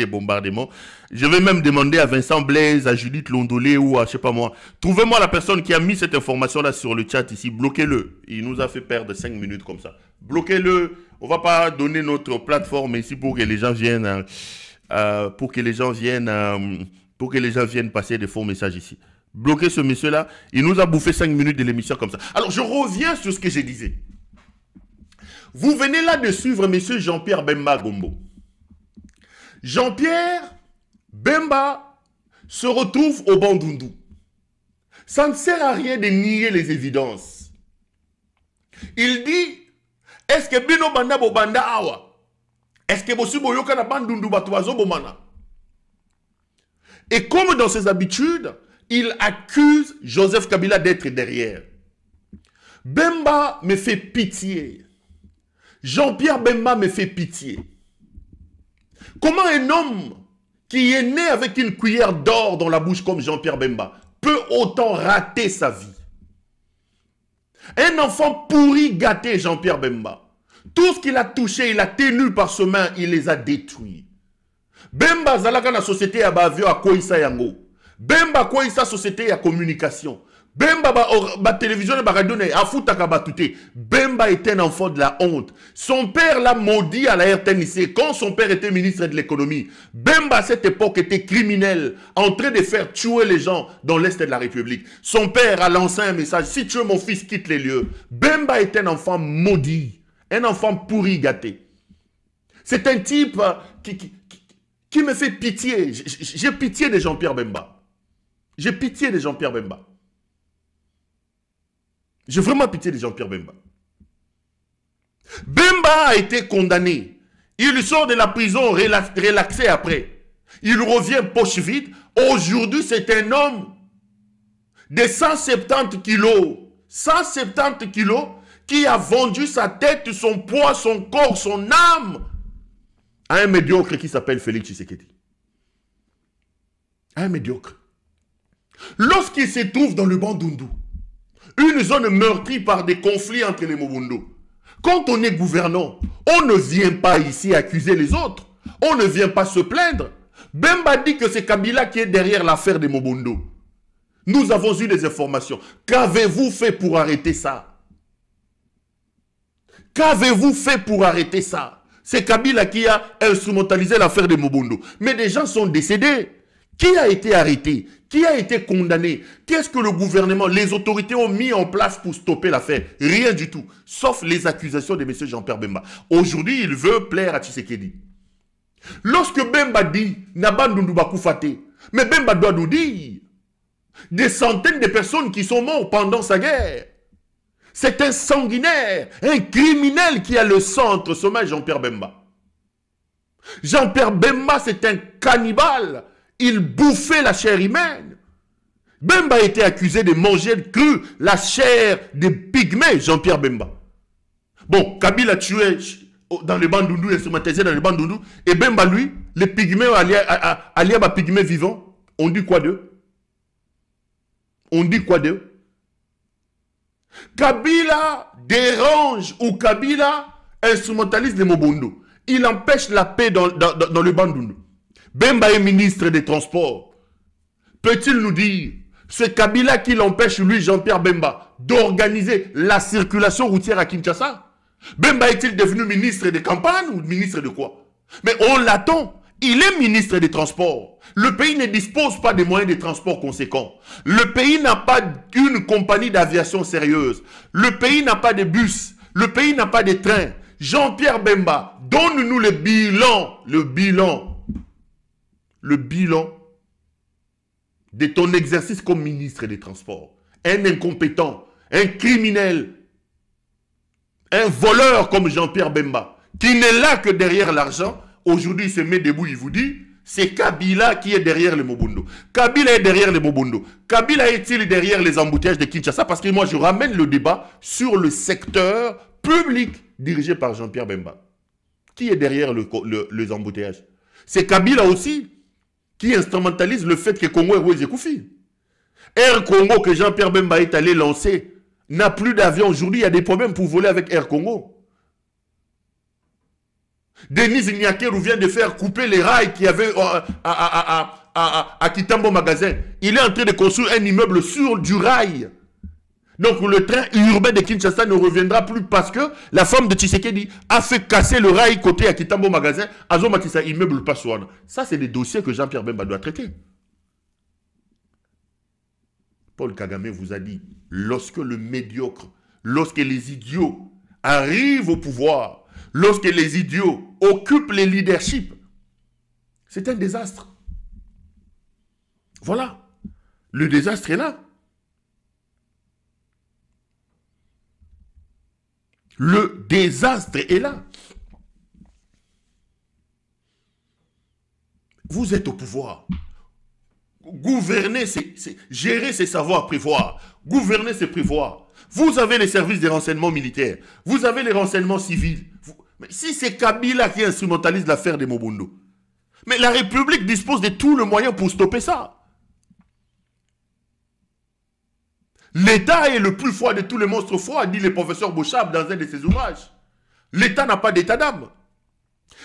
bombardement. Je vais même demander à Vincent Blaise, à Judith Londolé ou à, je sais pas moi, trouvez-moi la personne qui a mis cette information-là sur le chat ici, bloquez-le. Il nous a fait perdre 5 minutes comme ça. Bloquez-le. On ne va pas donner notre plateforme ici pour que les gens viennent, pour que les gens viennent passer des faux messages ici. Bloquez ce monsieur-là. Il nous a bouffé 5 minutes de l'émission comme ça. Alors, je reviens sur ce que je disais. Vous venez là de suivre M. Jean-Pierre Bemba Gombo. Jean-Pierre Bemba se retrouve au Bandundu. Ça ne sert à rien de nier les évidences. Il dit, est-ce que Bino Banda Bobanda Awa? Est-ce que Bosu Boyoka na Bandundu Batuazo Bomana? Et comme dans ses habitudes, il accuse Joseph Kabila d'être derrière. Bemba me fait pitié. Jean-Pierre Bemba me fait pitié. Comment un homme qui est né avec une cuillère d'or dans la bouche comme Jean-Pierre Bemba peut autant rater sa vie? Un enfant pourri gâté, Jean-Pierre Bemba. Tout ce qu'il a touché, il a tenu par ses mains, il les a détruits. Bemba zalaka na société ya bavio a koisa yango. Bemba koisa société ya communication. Bemba ba télévision et ba radio ne afutaka batute. Bemba était un enfant de la honte. Son père l'a maudit à la RTNC quand son père était ministre de l'économie. Bemba à cette époque était criminel, en train de faire tuer les gens dans l'Est de la République. Son père a lancé un message: si tu es mon fils, quitte les lieux. Bemba était un enfant maudit, un enfant pourri gâté. C'est un type qui me fait pitié. J'ai pitié de Jean-Pierre Bemba. J'ai pitié de Jean-Pierre Bemba. J'ai vraiment pitié de Jean-Pierre Bemba. Bemba a été condamné. Il sort de la prison relaxé après. Il revient poche vide. Aujourd'hui, c'est un homme de 170 kilos. 170 kilos qui a vendu sa tête, son poids, son corps, son âme à un médiocre qui s'appelle Félix Tshisekedi. Un médiocre. Lorsqu'il se trouve dans le Bandundu, une zone meurtrie par des conflits entre les Mobundu, quand on est gouvernant, on ne vient pas ici accuser les autres. On ne vient pas se plaindre. Bemba dit que c'est Kabila qui est derrière l'affaire des Mobundu. Nous avons eu des informations. Qu'avez-vous fait pour arrêter ça? Qu'avez-vous fait pour arrêter ça? C'est Kabila qui a instrumentalisé l'affaire des Mobundu. Mais des gens sont décédés. Qui a été arrêté? Qui a été condamné? Qu'est-ce que le gouvernement, les autorités ont mis en place pour stopper l'affaire? Rien du tout. Sauf les accusations de M. Jean-Pierre Bemba. Aujourd'hui, il veut plaire à Tshisekedi. Lorsque Bemba dit « Nabandundu Bakufate », mais Bemba doit nous dire des centaines de personnes qui sont mortes pendant sa guerre. C'est un sanguinaire, un criminel qui a le centre sommet Jean-Pierre Bemba. Jean-Pierre Bemba, c'est un cannibale. Il bouffait la chair humaine. Bemba a été accusé de manger cru la chair des pygmées, Jean-Pierre Bemba. Bon, Kabila tué dans les Bandundu, instrumentalisé dans les Bandundu, et Bemba, lui, les pygmées alliés à pygmées vivants, on dit quoi d'eux? On dit quoi d'eux? Kabila dérange ou Kabila instrumentalise les Mobundu. Il empêche la paix dans le Bandundu. Bemba est ministre des Transports. Peut-il nous dire, c'est Kabila qui l'empêche, lui, Jean-Pierre Bemba, d'organiser la circulation routière à Kinshasa? Bemba est-il devenu ministre des campagnes ou ministre de quoi? Mais on l'attend. Il est ministre des Transports. Le pays ne dispose pas des moyens de transport conséquents. Le pays n'a pas une compagnie d'aviation sérieuse. Le pays n'a pas de bus. Le pays n'a pas de train. Jean-Pierre Bemba, donne-nous le bilan de ton exercice comme ministre des Transports. Un incompétent, un criminel, un voleur comme Jean-Pierre Bemba, qui n'est là que derrière l'argent. Aujourd'hui, il se met debout, il vous dit, c'est Kabila qui est derrière les Mobundu. Kabila est derrière les Mobundu. Kabila est-il derrière les embouteillages de Kinshasa? Parce que moi, je ramène le débat sur le secteur public dirigé par Jean-Pierre Bemba. Qui est derrière les embouteillages? C'est Kabila aussi qui instrumentalise le fait que Congo Airways est Koufi. Air Congo que Jean-Pierre Bemba est allé lancer n'a plus d'avion. Aujourd'hui, il y a des problèmes pour voler avec Air Congo. Denis Ignakeru vient de faire couper les rails qu'il y avait à Kitambo Magasin. Il est en train de construire un immeuble sur du rail. Donc le train urbain de Kinshasa ne reviendra plus parce que la femme de Tshisekedi a fait casser le rail côté à Kitambo Magasin. Azomatissa immeuble Passoana. Ça, c'est des dossiers que Jean-Pierre Bemba doit traiter. Paul Kagame vous a dit, lorsque le médiocre, lorsque les idiots arrivent au pouvoir, lorsque les idiots occupent les leaderships, c'est un désastre. Voilà. Le désastre est là. Le désastre est là. Vous êtes au pouvoir. Gouverner, gérer, c'est savoir prévoir. Gouverner, c'est prévoir. Vous avez les services de renseignement militaires. Vous avez les renseignements civils. Mais si c'est Kabila qui instrumentalise l'affaire des Mobundo, mais la République dispose de tous les moyens pour stopper ça. L'État est le plus froid de tous les monstres froids, dit le professeur Bouchab dans un de ses ouvrages. L'État n'a pas d'état d'âme.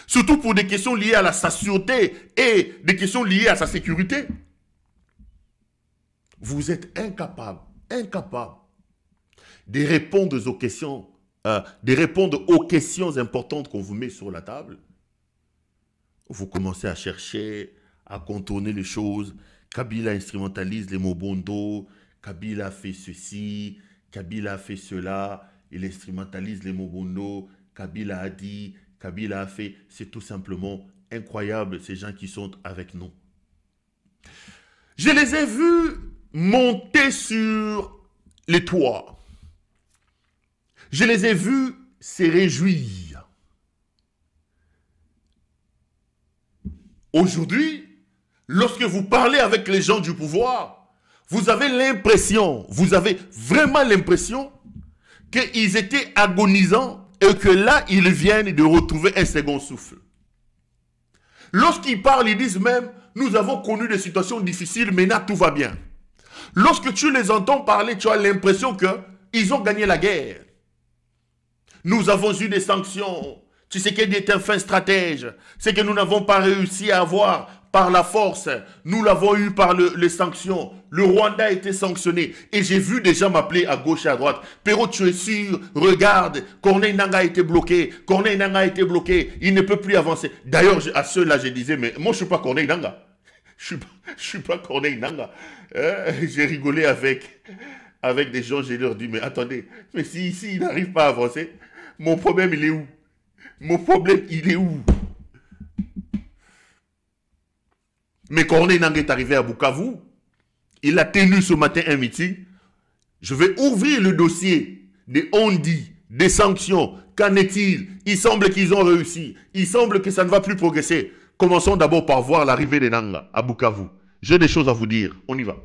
Surtout pour des questions liées à sa sûreté et des questions liées à sa sécurité. Vous êtes incapable de répondre aux questions, importantes qu'on vous met sur la table. Vous commencez à chercher, à contourner les choses. Kabila instrumentalise les Mobundo, Kabila fait ceci, Kabila fait cela, il instrumentalise les Mobundo, Kabila a dit, Kabila a fait. C'est tout simplement incroyable, ces gens qui sont avec nous. Je les ai vus monter sur les toits. Je les ai vus se réjouir. Aujourd'hui, lorsque vous parlez avec les gens du pouvoir, vous avez l'impression, vous avez vraiment l'impression qu'ils étaient agonisants et que là, ils viennent de retrouver un second souffle. Lorsqu'ils parlent, ils disent même, nous avons connu des situations difficiles, mais là, tout va bien. Lorsque tu les entends parler, tu as l'impression qu'ils ont gagné la guerre. Nous avons eu des sanctions. Tu sais qu'il est un fin stratège. C'est que nous n'avons pas réussi à avoir par la force. Nous l'avons eu par les sanctions. Le Rwanda a été sanctionné. Et j'ai vu des gens m'appeler à gauche et à droite. Perrault, tu es sûr? Regarde, Corneille Nangaa a été bloqué. Corneille Nangaa a été bloqué. Il ne peut plus avancer. D'ailleurs, à ceux-là, je disais, mais moi, je ne suis pas Corneille Nangaa. Je ne suis pas Corneille Nangaa. J'ai rigolé avec des gens, j'ai leur dit, mais attendez, mais si ici, il n'arrive pas à avancer, mon problème, il est où? Mon problème, il est où? Mais Corneille Nangaa est arrivé à Bukavu. Il a tenu ce matin un meeting. Je vais ouvrir le dossier des on-dit, des sanctions. Qu'en est-il? Il semble qu'ils ont réussi. Il semble que ça ne va plus progresser. Commençons d'abord par voir l'arrivée des Nangaa à Bukavu. J'ai des choses à vous dire. On y va.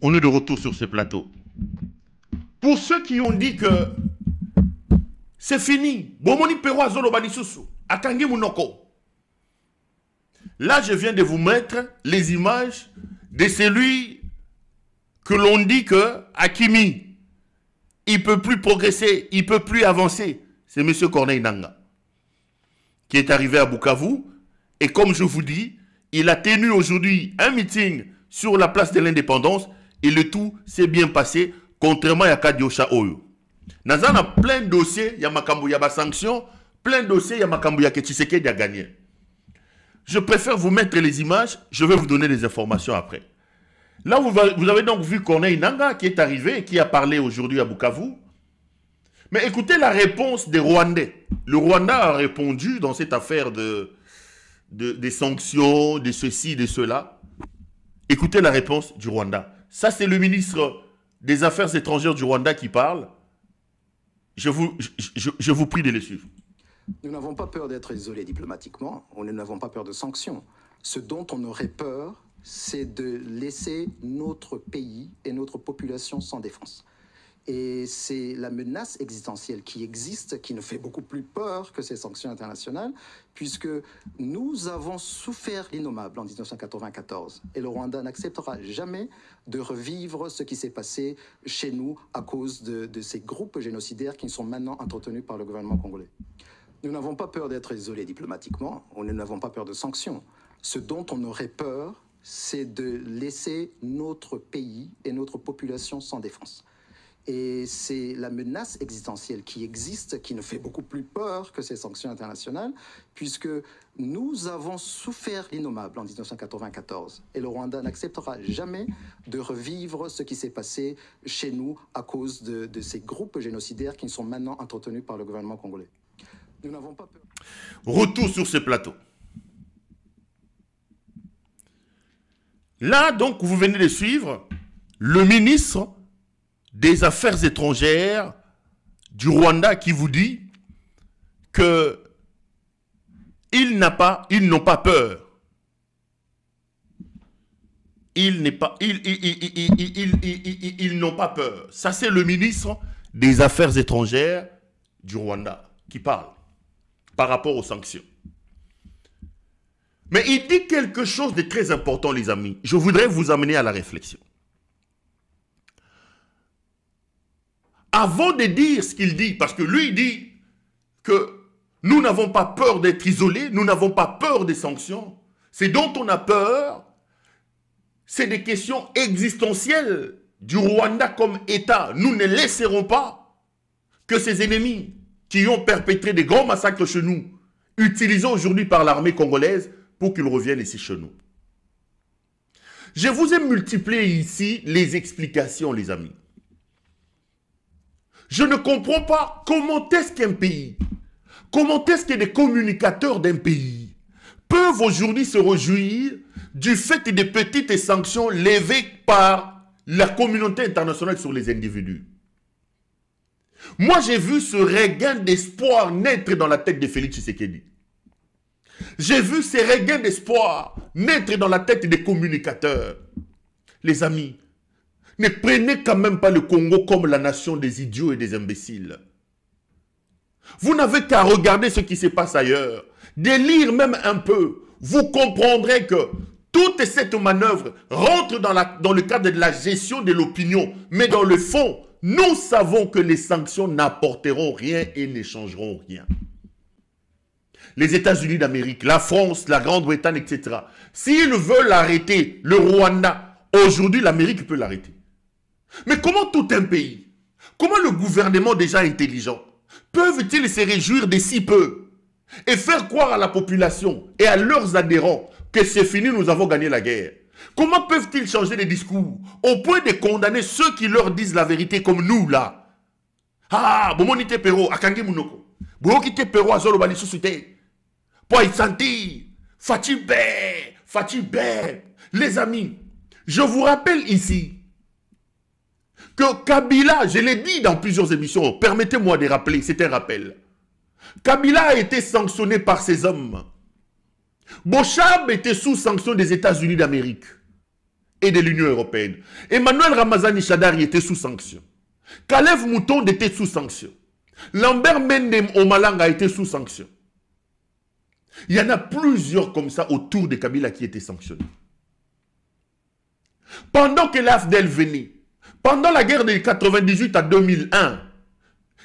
On est de retour sur ce plateau. Pour ceux qui ont dit que c'est fini, Bomoni Perrault Azolo Banisusu, Akangi Munoko. Là, je viens de vous mettre les images de celui que l'on dit que Hakimi, il ne peut plus progresser, il ne peut plus avancer. C'est M. Corneille Nangaa. qui est arrivé à Bukavu. Et comme je vous dis, il a tenu aujourd'hui un meeting sur la place de l'indépendance et le tout s'est bien passé, contrairement à Kadiosha Oyo. Nazan a plein de dossiers, il y a Makambu, il y a sanctions, plein de dossiers, il y a Makambu, il y a Tshisekedi a gagné. Je préfère vous mettre les images, je vais vous donner les informations après. Là, vous avez donc vu Corneille Nangaa qui est arrivé et qui a parlé aujourd'hui à Bukavu. Mais écoutez la réponse des Rwandais. Le Rwanda a répondu dans cette affaire des sanctions, de ceci, de cela. Écoutez la réponse du Rwanda. Ça, c'est le ministre des Affaires étrangères du Rwanda qui parle. Je vous prie de les suivre. Nous n'avons pas peur d'être isolés diplomatiquement, nous n'avons pas peur de sanctions. Ce dont on aurait peur, c'est de laisser notre pays et notre population sans défense. Et c'est la menace existentielle qui existe, qui nous fait beaucoup plus peur que ces sanctions internationales, puisque nous avons souffert l'innommable en 1994. Et le Rwanda n'acceptera jamais de revivre ce qui s'est passé chez nous à cause de ces groupes génocidaires qui sont maintenant entretenus par le gouvernement congolais. Nous n'avons pas peur d'être isolés diplomatiquement, nous n'avons pas peur de sanctions. Ce dont on aurait peur, c'est de laisser notre pays et notre population sans défense. Et c'est la menace existentielle qui existe, qui nous fait beaucoup plus peur que ces sanctions internationales, puisque nous avons souffert l'innommable en 1994. Et le Rwanda n'acceptera jamais de revivre ce qui s'est passé chez nous à cause de ces groupes génocidaires qui sont maintenant entretenus par le gouvernement congolais. Nous n'avons pas peur. Retour sur ce plateau. Là, donc, vous venez de suivre le ministre des Affaires étrangères du Rwanda qui vous dit que ils n'ont pas peur. Ils n'ont pas peur. Ça, c'est le ministre des Affaires étrangères du Rwanda qui parle par rapport aux sanctions. Mais il dit quelque chose de très important, les amis. Je voudrais vous amener à la réflexion. Avant de dire ce qu'il dit, parce que lui, il dit que nous n'avons pas peur d'être isolés, nous n'avons pas peur des sanctions. Ce dont on a peur, c'est des questions existentielles du Rwanda comme État. Nous ne laisserons pas que ces ennemis qui ont perpétré des grands massacres chez nous, utilisés aujourd'hui par l'armée congolaise, pour qu'ils reviennent ici chez nous. Je vous ai multiplié ici les explications, les amis. Je ne comprends pas comment est-ce qu'un pays, comment est-ce que des communicateurs d'un pays peuvent aujourd'hui se réjouir du fait des petites sanctions levées par la communauté internationale sur les individus. Moi, j'ai vu ce regain d'espoir naître dans la tête de Félix Tshisekedi. J'ai vu ces regains d'espoir naître dans la tête des communicateurs. Les amis, ne prenez quand même pas le Congo comme la nation des idiots et des imbéciles. Vous n'avez qu'à regarder ce qui se passe ailleurs, de lire même un peu. Vous comprendrez que toute cette manœuvre rentre dans le cadre de la gestion de l'opinion. Mais dans le fond, nous savons que les sanctions n'apporteront rien et ne changeront rien. Les États-Unis d'Amérique, la France, la Grande-Bretagne, etc. S'ils veulent arrêter le Rwanda, aujourd'hui l'Amérique peut l'arrêter. Mais comment tout un pays, comment le gouvernement déjà intelligent, peuvent-ils se réjouir de si peu et faire croire à la population et à leurs adhérents que c'est fini, nous avons gagné la guerre? Comment peuvent-ils changer de discours au point de condamner ceux qui leur disent la vérité comme nous là? Ah, Bomonite Pero, Akangi Munoko. Bomonite Pero, Azolo Bali Susute. Poissanti, Fatibé. Les amis, je vous rappelle ici que Kabila, je l'ai dit dans plusieurs émissions, permettez-moi de rappeler, c'est un rappel. Kabila a été sanctionné par ses hommes. Bochab était sous sanction des États-Unis d'Amérique et de l'Union européenne. Emmanuel Ramazani Chadari était sous sanction. Kalev Moutonde était sous sanction. Lambert Mendem Omalanga était sous sanction. Il y en a plusieurs comme ça autour de Kabila qui étaient sanctionnés. Pendant que l'AFDEL venait, pendant la guerre de 98 à 2001,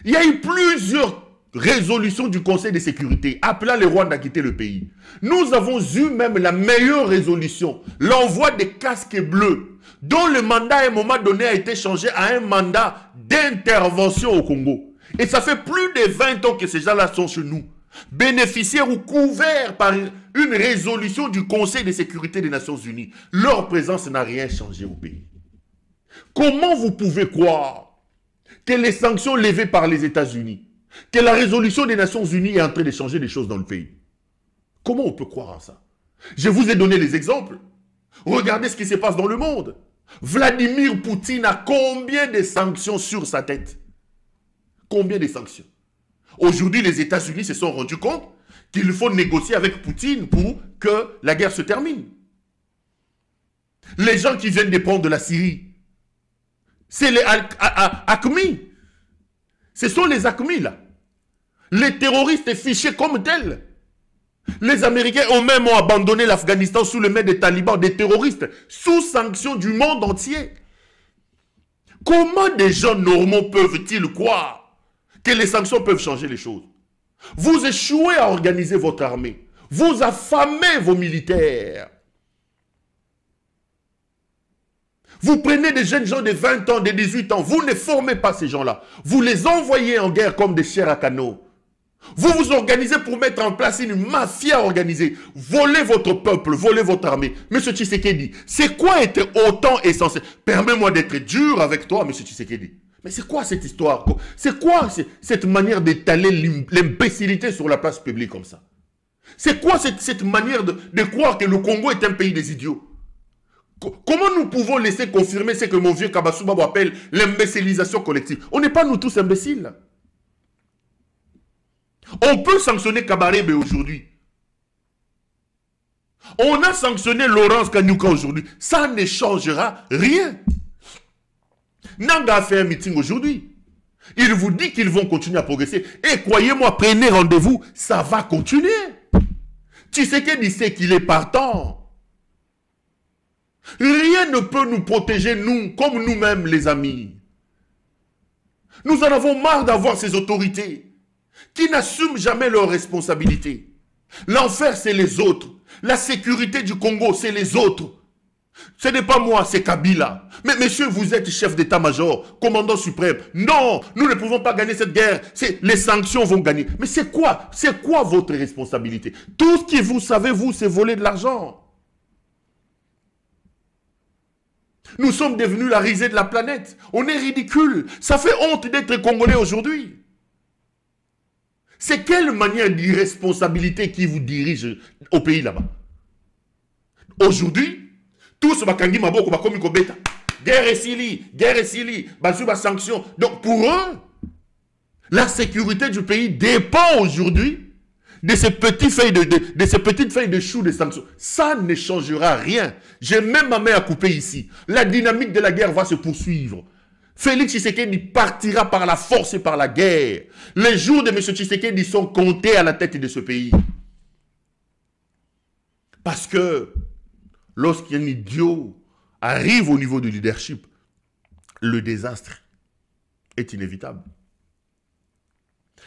il y a eu plusieurs résolution du Conseil de sécurité appelant le Rwanda à quitter le pays. Nous avons eu même la meilleure résolution, l'envoi des casques bleus, dont le mandat à un moment donné a été changé à un mandat d'intervention au Congo. Et ça fait plus de 20 ans que ces gens-là sont chez nous, bénéficiaires ou couverts par une résolution du Conseil de sécurité des Nations Unies. Leur présence n'a rien changé au pays. Comment vous pouvez croire que les sanctions levées par les États-Unis, que la résolution des Nations Unies est en train de changer les choses dans le pays? Comment on peut croire à ça? Je vous ai donné les exemples. Regardez ce qui se passe dans le monde. Vladimir Poutine a combien de sanctions sur sa tête? Combien de sanctions? Aujourd'hui, les États-Unis se sont rendus compte qu'il faut négocier avec Poutine pour que la guerre se termine. Les gens qui viennent de prendre de la Syrie, c'est les AQMI. Ce sont les AQMI, là. Les terroristes fichés comme tels. Les Américains eux-mêmes ont abandonné l'Afghanistan sous le maître des talibans, des terroristes, sous sanction du monde entier. Comment des gens normaux peuvent-ils croire que les sanctions peuvent changer les choses? Vous échouez à organiser votre armée. Vous affamez vos militaires. Vous prenez des jeunes gens de 20 ans, de 18 ans. Vous ne formez pas ces gens-là. Vous les envoyez en guerre comme des chairs à canon. Vous vous organisez pour mettre en place une mafia organisée. Voler votre peuple, voler votre armée. Monsieur Tshisekedi, c'est quoi être autant essentiel? Permets-moi d'être dur avec toi, monsieur Tshisekedi. Mais c'est quoi cette histoire? C'est quoi cette manière d'étaler l'imbécilité sur la place publique comme ça? C'est quoi cette manière de croire que le Congo est un pays des idiots? Comment nous pouvons laisser confirmer ce que mon vieux Kabassouba appelle l'imbécilisation collective? On n'est pas nous tous imbéciles. On peut sanctionner Kabarebe aujourd'hui. On a sanctionné Laurence Kanyuka aujourd'hui. Ça ne changera rien. Nanga a fait un meeting aujourd'hui. Il vous dit qu'ils vont continuer à progresser. Et croyez-moi, prenez rendez-vous, ça va continuer. Tshisekedi sait qu'il est partant. Rien ne peut nous protéger, nous, comme nous-mêmes, les amis. Nous en avons marre d'avoir ces autorités qui n'assument jamais leurs responsabilités. L'enfer, c'est les autres. La sécurité du Congo, c'est les autres. Ce n'est pas moi, c'est Kabila. Mais monsieur, vous êtes chef d'état-major, commandant suprême. Non, nous ne pouvons pas gagner cette guerre. Les sanctions vont gagner. Mais c'est quoi votre responsabilité? Tout ce que vous savez, vous, c'est voler de l'argent. Nous sommes devenus la risée de la planète. On est ridicule. Ça fait honte d'être Congolais aujourd'hui. C'est quelle manière d'irresponsabilité qui vous dirige au pays là-bas? Aujourd'hui, tous bakangi maboko bakomi kobeta. Guerre et sili, basuba sanction. Donc pour eux, la sécurité du pays dépend aujourd'hui de ces petites feuilles de chou de sanctions. Ça ne changera rien. J'ai même ma main à couper ici. La dynamique de la guerre va se poursuivre. Félix Tshisekedi partira par la force et par la guerre. Les jours de M. Tshisekedi sont comptés à la tête de ce pays. Parce que lorsqu'un idiot arrive au niveau du leadership, le désastre est inévitable.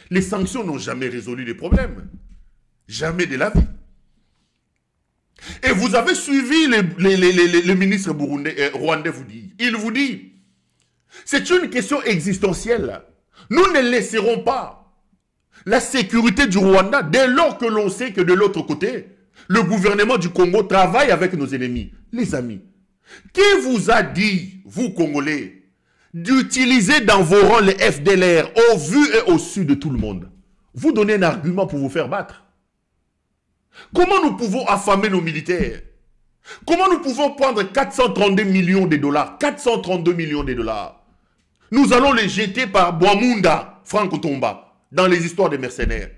Les sanctions n'ont jamais résolu les problèmes. Jamais de la vie. Et vous avez suivi le ministre rwandais vous dit. Il vous dit, c'est une question existentielle. Nous ne laisserons pas la sécurité du Rwanda dès lors que l'on sait que de l'autre côté, le gouvernement du Congo travaille avec nos ennemis. Les amis, qui vous a dit, vous Congolais, d'utiliser dans vos rangs les FDLR au vu et au su de tout le monde? Vous donnez un argument pour vous faire battre. Comment nous pouvons affamer nos militaires? Comment nous pouvons prendre 432 millions de dollars? 432 millions de dollars. Nous allons les jeter par Boamunda, Franck Tomba, dans les histoires des mercenaires.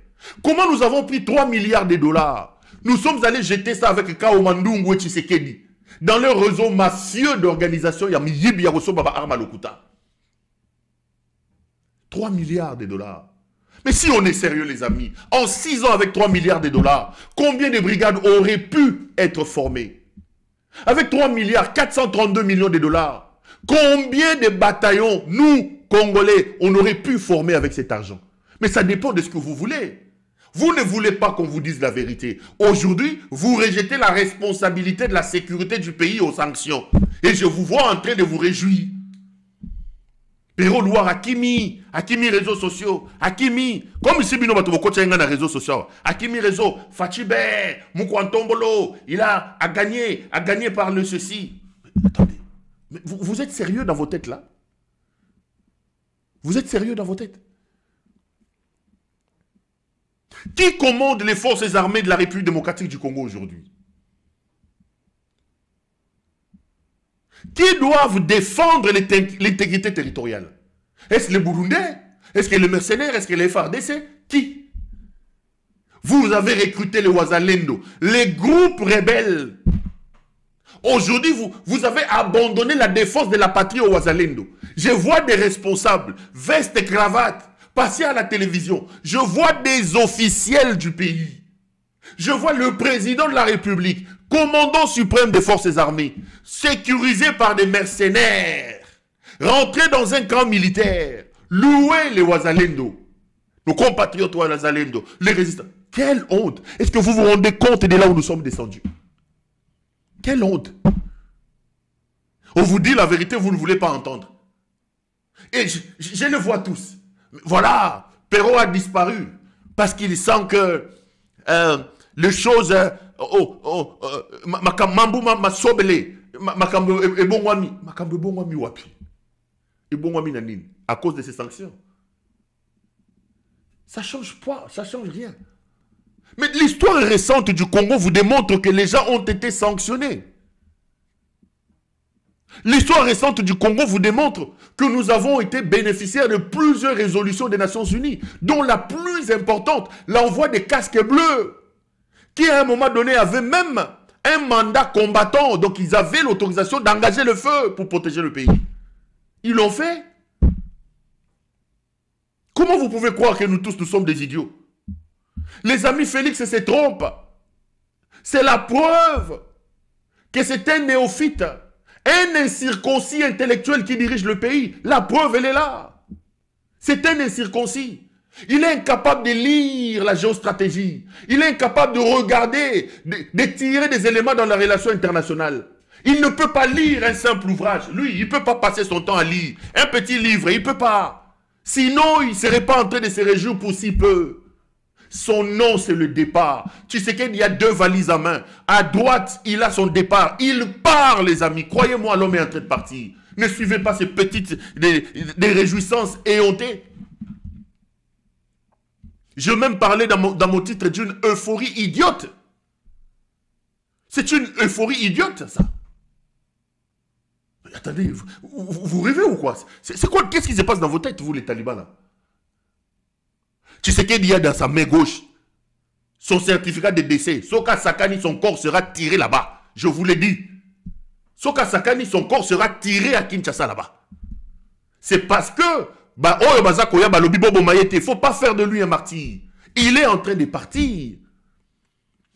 Comment nous avons pris 3 milliards de dollars? Nous sommes allés jeter ça avec Kao Mandungu et Tshisekedi, dans leur réseau mafieux d'organisation Yamiyibi Yarosobaba Armalokuta. 3 milliards de dollars. Mais si on est sérieux, les amis, en 6 ans avec 3 milliards de dollars, combien de brigades auraient pu être formées? Avec 3 milliards, 432 millions de dollars, combien de bataillons, nous, Congolais, on aurait pu former avec cet argent? Mais ça dépend de ce que vous voulez. Vous ne voulez pas qu'on vous dise la vérité. Aujourd'hui, vous rejetez la responsabilité de la sécurité du pays aux sanctions. Et je vous vois en train de vous réjouir. Pero Loire, Hakimi réseaux sociaux, Hakimi, comme ici, Bino Batoboko tient dans les réseaux sociaux, Hakimi réseau, Fachibe, Moukwantombolo, il a gagné par le ceci. Mais attendez, mais vous êtes sérieux dans vos têtes là? Vous êtes sérieux dans vos têtes? Qui commande les forces armées de la République démocratique du Congo aujourd'hui? Qui doivent défendre l'intégrité territoriale? Est-ce les Burundais? Est-ce que les mercenaires? Est-ce que les FARDC? Qui? Vous avez recruté les Wazalendo, les groupes rebelles. Aujourd'hui, vous avez abandonné la défense de la patrie aux Wazalendo. Je vois des responsables, vestes et cravates, passer à la télévision. Je vois des officiels du pays. Je vois le président de la République, commandant suprême des forces armées, sécurisé par des mercenaires, rentrer dans un camp militaire, louer les Wazalendo, nos compatriotes Wazalendo, les résistants. Quelle honte! Est-ce que vous vous rendez compte de là où nous sommes descendus? Quelle honte! On vous dit la vérité, vous ne voulez pas entendre. Et je le vois tous. Voilà, Perrault a disparu parce qu'il sent que les choses makambo masobele makambo ebongwami wapi ebongwami na nini à cause de ces sanctions. Ça change pas, ça change rien. Mais l'histoire récente du Congo vous démontre que les gens ont été sanctionnés. L'histoire récente du Congo vous démontre que nous avons été bénéficiaires de plusieurs résolutions des Nations Unies, dont la plus importante, l'envoi des casques bleus, qui à un moment donné avait même un mandat combattant, donc ils avaient l'autorisation d'engager le feu pour protéger le pays. Ils l'ont fait. Comment vous pouvez croire que nous tous, nous sommes des idiots? Les amis, Félix se trompe. C'est la preuve que c'est un néophyte, un incirconcis intellectuel qui dirige le pays. La preuve, elle est là. C'est un incirconcis. Il est incapable de lire la géostratégie. Il est incapable de regarder, de tirer des éléments dans la relation internationale. Il ne peut pas lire un simple ouvrage. Lui, il ne peut pas passer son temps à lire un petit livre. Il ne peut pas. Sinon, il ne serait pas en train de se réjouir pour si peu. Son nom, c'est le départ. Tu sais qu'il y a deux valises à main. À droite, il a son départ. Il part, les amis. Croyez-moi, l'homme est en train de partir. Ne suivez pas ces petites des réjouissances éhontées. Je même parlais dans mon titre d'une euphorie idiote. C'est une euphorie idiote, ça. Mais attendez, vous rêvez ou quoi? C'est quoi? Qu'est-ce qui se passe dans vos têtes, vous, les talibans, là? Tu sais qu'il y a dans sa main gauche son certificat de décès. Soka Sakani, son corps sera tiré là-bas. Je vous l'ai dit. Soka Sakani, son corps sera tiré à Kinshasa là-bas. C'est parce que il ne faut pas faire de lui un martyr. Il est en train de partir.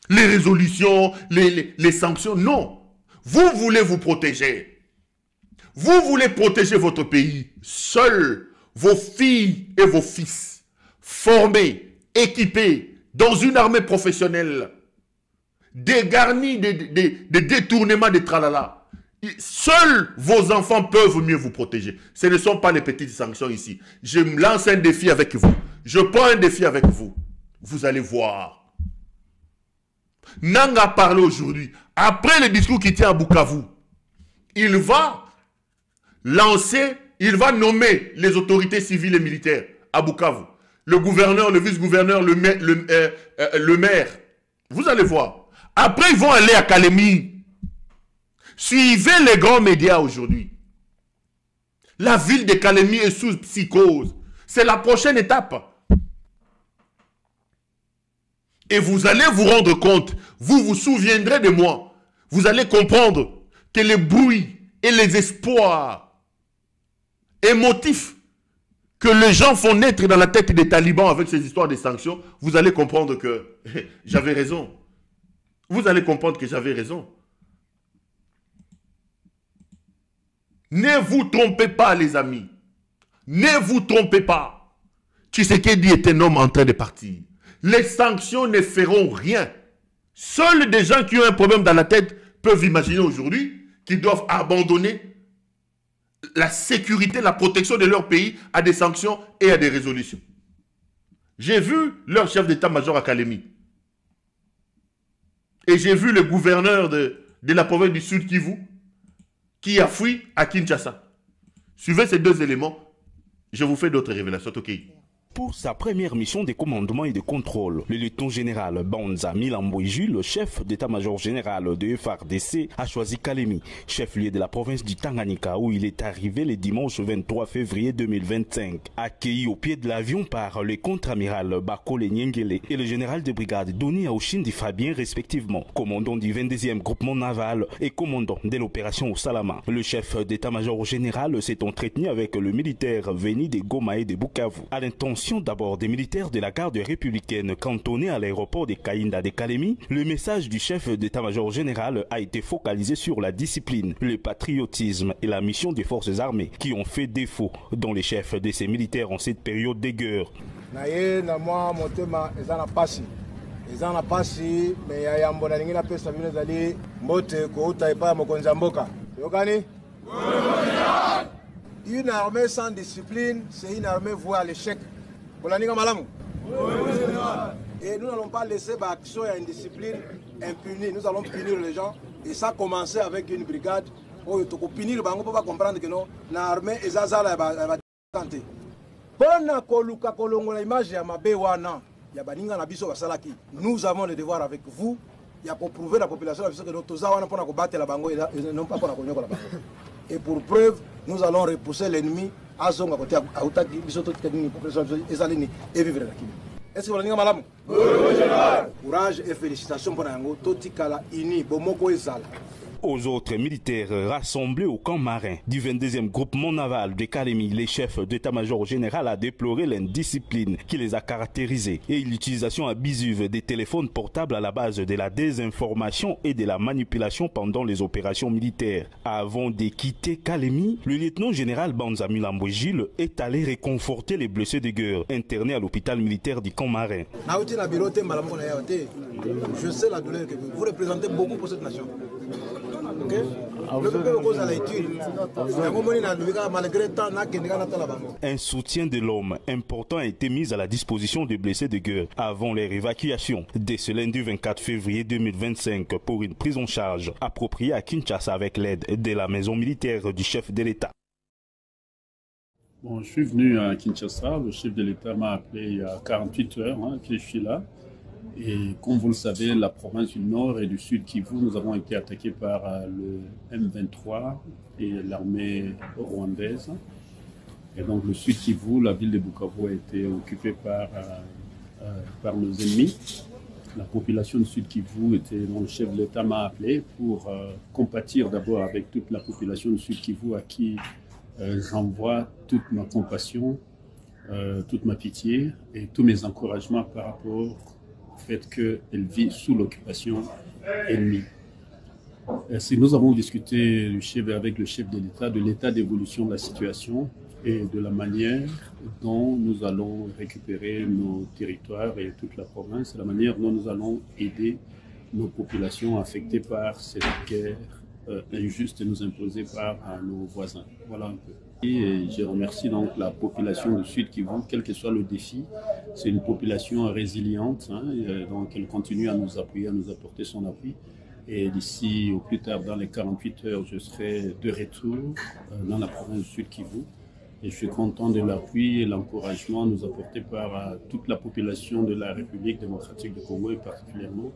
Les résolutions, les sanctions, non. Vous voulez vous protéger. Vous voulez protéger votre pays. Seuls vos filles et vos fils, formés, équipés, dans une armée professionnelle, dégarnie de détournements de tralala. Seuls vos enfants peuvent mieux vous protéger. Ce ne sont pas les petites sanctions ici. Je me lance un défi avec vous. Je prends un défi avec vous. Vous allez voir. Nanga a parlé aujourd'hui. Après le discours qui tient à Bukavu, il va lancer, il va nommer les autorités civiles et militaires à Bukavu. Le gouverneur, le vice-gouverneur, le maire. Vous allez voir. Après, ils vont aller à Kalemi. Suivez les grands médias aujourd'hui. La ville de Kalemi est sous psychose. C'est la prochaine étape. Et vous allez vous rendre compte, vous vous souviendrez de moi. Vous allez comprendre que les bruits et les espoirs émotifs que les gens font naître dans la tête des talibans avec ces histoires de sanctions, vous allez comprendre que j'avais raison. Vous allez comprendre que j'avais raison. Ne vous trompez pas, les amis. Ne vous trompez pas. Tshisekedi est un homme en train de partir. Les sanctions ne feront rien. Seuls des gens qui ont un problème dans la tête peuvent imaginer aujourd'hui qu'ils doivent abandonner la sécurité, la protection de leur pays à des sanctions et à des résolutions. J'ai vu leur chef d'état-major à Kalemi. Et j'ai vu le gouverneur de la province du Sud Kivu qui a fui à Kinshasa. Suivez ces deux éléments, je vous fais d'autres révélations. Ok. Pour sa première mission de commandement et de contrôle, le lieutenant général Banza Milamboiju, le chef d'état-major général de FARDC, a choisi Kalemi, chef-lieu de la province du Tanganyika, où il est arrivé le dimanche 23 février 2025. Accueilli au pied de l'avion par le contre-amiral Bakole Nyengele et le général de brigade Doni Aouchindi Fabien, respectivement, commandant du 22e groupement naval et commandant de l'opération au Salama. Le chef d'état-major général s'est entretenu avec le militaire venu de Goma et de Bukavu, à l'intention d'abord des militaires de la garde républicaine cantonnés à l'aéroport de Kainda de Kalemi. Le message du chef d'état-major général a été focalisé sur la discipline, le patriotisme et la mission des forces armées qui ont fait défaut dans les chefs de ces militaires en cette période de guerre. Une armée sans discipline, c'est une armée vouée à l'échec. Et nous n'allons pas laisser l'action et indiscipline impunie. Nous allons punir les gens. Et ça a commencé avec une brigade. Pour punir, on ne peut pas comprendre que non, l'armée est zazala va tenter. Nous avons le devoir avec vous. Il y a pour prouver la population que nous battre la bango et non pas pour la bango. Et pour preuve, nous allons repousser l'ennemi à Zonga côté à Outaki, et vivre là. Est-ce que vous avez malam? Courage et félicitations pour Nango, Totikala, Ini, Bomoko et Zala. Aux autres militaires rassemblés au camp marin du 22e groupement naval de Kalemi, les chefs d'état-major général a déploré l'indiscipline qui les a caractérisés et l'utilisation abusive des téléphones portables à la base de la désinformation et de la manipulation pendant les opérations militaires. Avant de quitter Kalemi, le lieutenant général Banza Milamboiji est allé réconforter les blessés de guerre internés à l'hôpital militaire du camp marin. Je sais la douleur que vous représentez beaucoup pour cette nation. Un soutien de l'homme important a été mis à la disposition des blessés de guerre avant leur évacuation dès ce lundi 24 février 2025 pour une prise en charge appropriée à Kinshasa avec l'aide de la maison militaire du chef de l'État. Bon, je suis venu à Kinshasa, le chef de l'État m'a appelé il y a 48 heures que je suis là. Et comme vous le savez, la province du Nord et du Sud Kivu, nous avons été attaqués par le M23 et l'armée rwandaise. Et donc le Sud Kivu, la ville de Bukavu a été occupée par nos ennemis. La population du Sud Kivu dont le chef de l'État m'a appelé pour compatir d'abord avec toute la population du Sud Kivu à qui j'envoie toute ma compassion, toute ma pitié et tous mes encouragements par rapport au fait qu'elle vit sous l'occupation ennemie. Si nous avons discuté avec le chef de l'État de l'état d'évolution de la situation et de la manière dont nous allons récupérer nos territoires et toute la province, la manière dont nous allons aider nos populations affectées par cette guerre injuste et nous imposée par nos voisins. Voilà un peu. Et je remercie donc la population du Sud Kivu, quel que soit le défi. C'est une population résiliente, donc elle continue à nous appuyer, à nous apporter son appui. Et d'ici au plus tard, dans les 48 heures, je serai de retour dans la province du Sud Kivu. Et je suis content de l'appui et l'encouragement nous apporté par toute la population de la République démocratique du Congo et particulièrement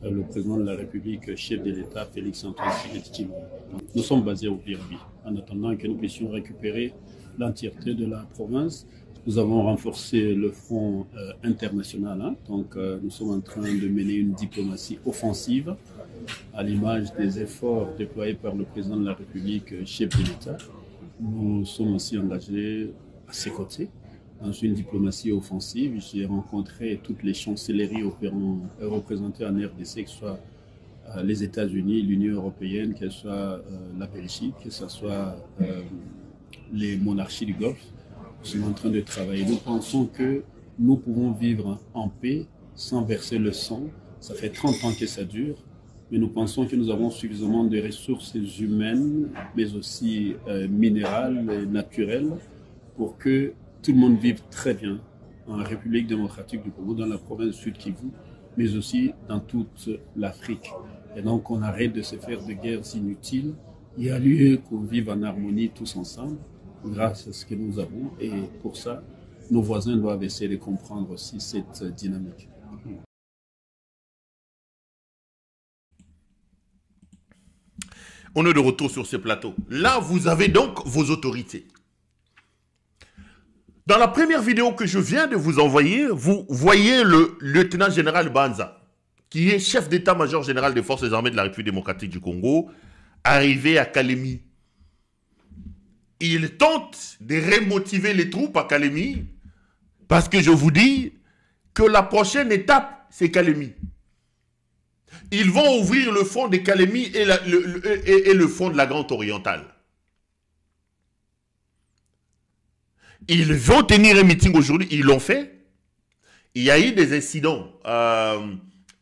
le président de la République, chef de l'État, Félix-Antoine Tshisekedi. Nous sommes basés au Birbi, en attendant que nous puissions récupérer l'entièreté de la province. Nous avons renforcé le front international, donc nous sommes en train de mener une diplomatie offensive à l'image des efforts déployés par le président de la République, chef de l'État. Nous sommes aussi engagés à ses côtés dans une diplomatie offensive. J'ai rencontré toutes les chancelleries représentées en RDC, que ce soit les États-Unis, l'Union européenne, que ce soit la Belgique, que ce soit les monarchies du Golfe. Nous sommes en train de travailler. Nous pensons que nous pouvons vivre en paix sans verser le sang. Ça fait 30 ans que ça dure, mais nous pensons que nous avons suffisamment de ressources humaines, mais aussi minérales et naturelles, pour que tout le monde vive très bien en République démocratique du Congo, dans la province Sud Kivu, mais aussi dans toute l'Afrique. Et donc on arrête de se faire de guerres inutiles. Il y a lieu qu'on vive en harmonie tous ensemble, grâce à ce que nous avons, et pour ça, nos voisins doivent essayer de comprendre aussi cette dynamique. On est de retour sur ce plateau. Là, vous avez donc vos autorités. Dans la première vidéo que je viens de vous envoyer, vous voyez le lieutenant général Banza, qui est chef d'état-major général des forces armées de la République démocratique du Congo, arrivé à Kalemi. Il tente de remotiver les troupes à Kalemi, parce que je vous dis que la prochaine étape, c'est Kalemi. Ils vont ouvrir le front de Kalemi et le front de la Grande Orientale. Ils vont tenir un meeting aujourd'hui, ils l'ont fait. Il y a eu des incidents à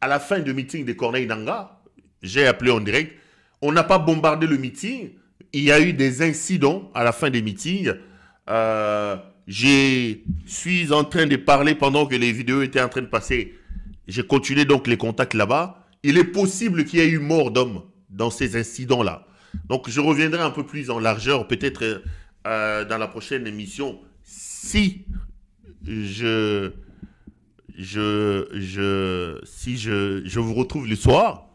la fin du meeting de Corneille Nangaa. J'ai appelé en direct. On n'a pas bombardé le meeting. Il y a eu des incidents à la fin des meetings. Je suis en train de parler pendant que les vidéos étaient en train de passer. J'ai continué donc les contacts là-bas. Il est possible qu'il y ait eu mort d'hommes dans ces incidents-là. Donc je reviendrai un peu plus en largeur, peut-être dans la prochaine émission, si je vous retrouve le soir.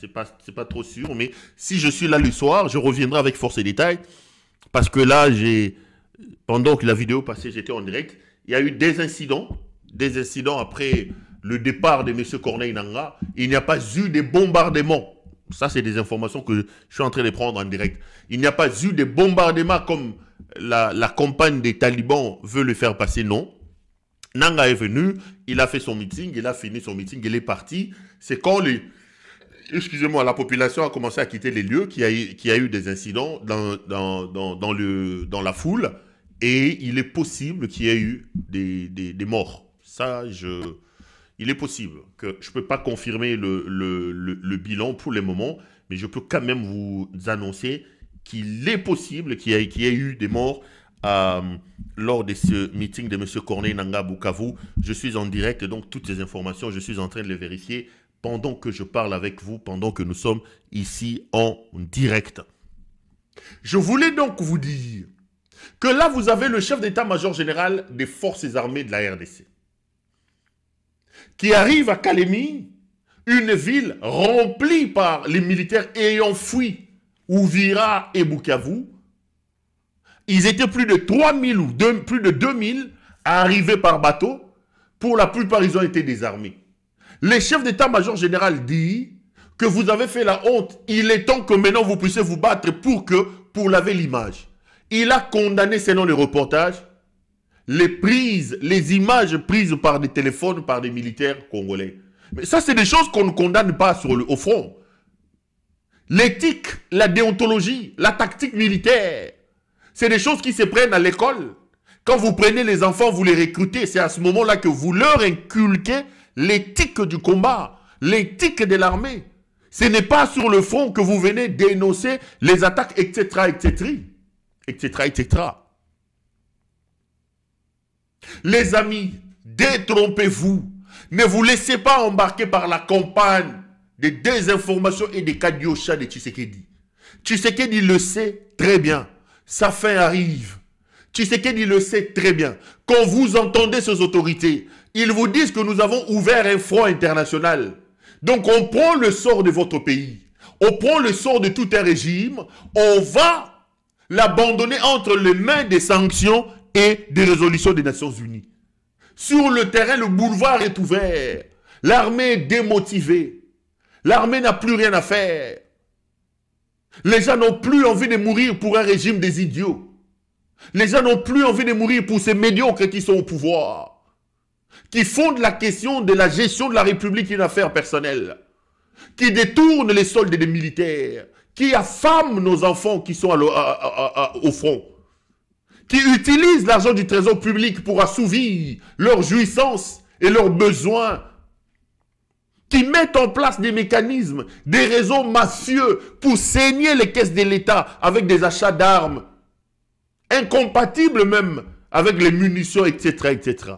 C'est pas trop sûr, mais si je suis là le soir, je reviendrai avec force et détails. Parce que là, pendant que la vidéo passait, j'étais en direct. Il y a eu des incidents après le départ de M. Corneille Nangaa. Il n'y a pas eu de bombardements. Ça, c'est des informations que je suis en train de prendre en direct. Il n'y a pas eu de bombardements comme la campagne des talibans veut le faire passer, non. Nangaa est venu, il a fait son meeting, il a fini son meeting, il est parti. C'est quand la population a commencé à quitter les lieux qu'il y a eu des incidents dans la foule. Et il est possible qu'il y ait eu des morts. Ça, il est possible que je ne peux pas confirmer le bilan pour le moment, mais je peux quand même vous annoncer qu'il est possible qu'il y ait eu des morts lors de ce meeting de M. Corneille Nangaa Bukavu. Je suis en direct, donc toutes ces informations, je suis en train de les vérifier pendant que je parle avec vous, pendant que nous sommes ici en direct. Je voulais donc vous dire que là, vous avez le chef d'état-major général des forces armées de la RDC qui arrive à Kalemi, une ville remplie par les militaires ayant fui Uvira et Bukavu. Ils étaient plus de 3000 ou plus de 2000 à arriver par bateau. Pour la plupart, ils ont été désarmés. Le chef d'état-major général dit que vous avez fait la honte. Il est temps que maintenant vous puissiez vous battre pour laver l'image. Il a condamné, selon les reportages, les images prises par des téléphones par des militaires congolais. Mais ça, c'est des choses qu'on ne condamne pas au front. L'éthique, la déontologie, la tactique militaire, c'est des choses qui se prennent à l'école. Quand vous prenez les enfants, vous les recrutez, c'est à ce moment-là que vous leur inculquez l'éthique du combat, l'éthique de l'armée. Ce n'est pas sur le front que vous venez dénoncer les attaques, etc., etc., etc., etc. Les amis, détrompez-vous. Ne vous laissez pas embarquer par la campagne de désinformation et des kadiocha de Tshisekedi. Tshisekedi le sait très bien. Sa fin arrive. Tshisekedi le sait très bien. Quand vous entendez ces autorités, ils vous disent que nous avons ouvert un front international. Donc on prend le sort de votre pays. On prend le sort de tout un régime. On va l'abandonner entre les mains des sanctions et des résolutions des Nations Unies. Sur le terrain, le boulevard est ouvert. L'armée est démotivée. L'armée n'a plus rien à faire. Les gens n'ont plus envie de mourir pour un régime des idiots. Les gens n'ont plus envie de mourir pour ces médiocres qui sont au pouvoir, qui font de la question de la gestion de la République une affaire personnelle, qui détournent les soldes des militaires, qui affament nos enfants qui sont au front. qui utilisent l'argent du trésor public pour assouvir leurs jouissances et leurs besoins, qui mettent en place des mécanismes, des réseaux mafieux pour saigner les caisses de l'État avec des achats d'armes, incompatibles même avec les munitions, etc., etc.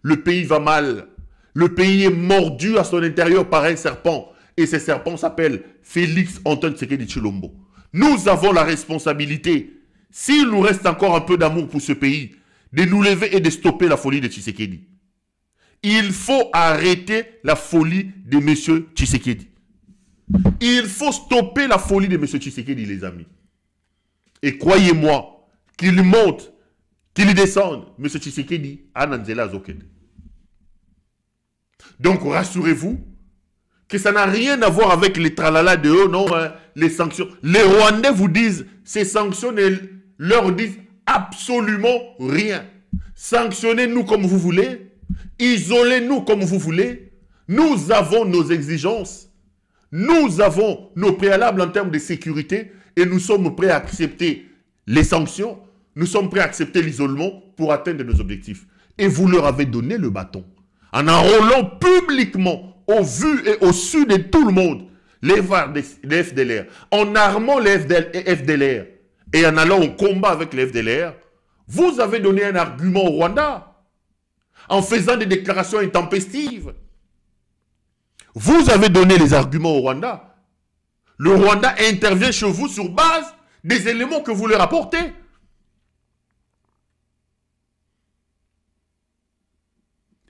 Le pays va mal. Le pays est mordu à son intérieur par un serpent. Et ce serpent s'appelle Félix Antoine Tshisekedi Tshilombo. Nous avons la responsabilité, s'il nous reste encore un peu d'amour pour ce pays, de nous lever et de stopper la folie de Tshisekedi. Il faut arrêter la folie de M. Tshisekedi. Il faut stopper la folie de M. Tshisekedi, les amis. Et croyez-moi, qu'il monte, qu'il descende, M. Tshisekedi, Ananzela Zokede. Donc, rassurez-vous que ça n'a rien à voir avec les tralala de eux, non, les sanctions. Les Rwandais vous disent, ces sanctions leur disent absolument rien. Sanctionnez-nous comme vous voulez, isolez-nous comme vous voulez. Nous avons nos exigences, nous avons nos préalables en termes de sécurité et nous sommes prêts à accepter les sanctions, nous sommes prêts à accepter l'isolement pour atteindre nos objectifs. Et vous leur avez donné le bâton. En enrôlant publiquement, au vu et au su de tout le monde, les FDLR, en armant les FDLR et en allant au combat avec les FDLR, vous avez donné un argument au Rwanda, en faisant des déclarations intempestives. Vous avez donné les arguments au Rwanda. Le Rwanda intervient chez vous sur base des éléments que vous leur apportez.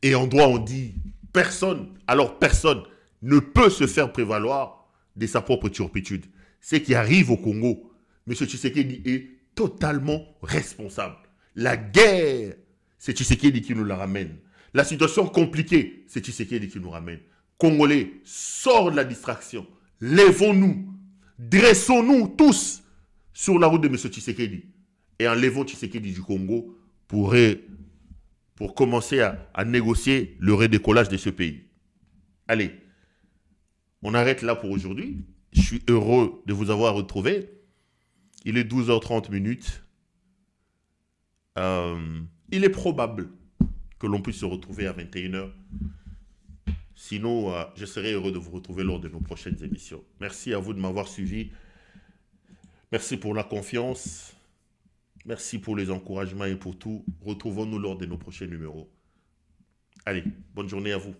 Et en droit, on dit, personne, alors personne ne peut se faire prévaloir de sa propre turpitude. Ce qui arrive au Congo, M. Tshisekedi est totalement responsable. La guerre, c'est Tshisekedi qui nous la ramène. La situation compliquée, c'est Tshisekedi qui nous ramène. Congolais, sors de la distraction. Lèvons-nous, dressons-nous tous sur la route de M. Tshisekedi. Et enlevons Tshisekedi du Congo pour commencer à négocier le redécollage de ce pays. Allez, on arrête là pour aujourd'hui. Je suis heureux de vous avoir retrouvé. Il est 12h30 minutes. Il est probable que l'on puisse se retrouver à 21h. Sinon, je serai heureux de vous retrouver lors de nos prochaines émissions. Merci à vous de m'avoir suivi. Merci pour la confiance. Merci pour les encouragements et pour tout. Retrouvons-nous lors de nos prochains numéros. Allez, bonne journée à vous.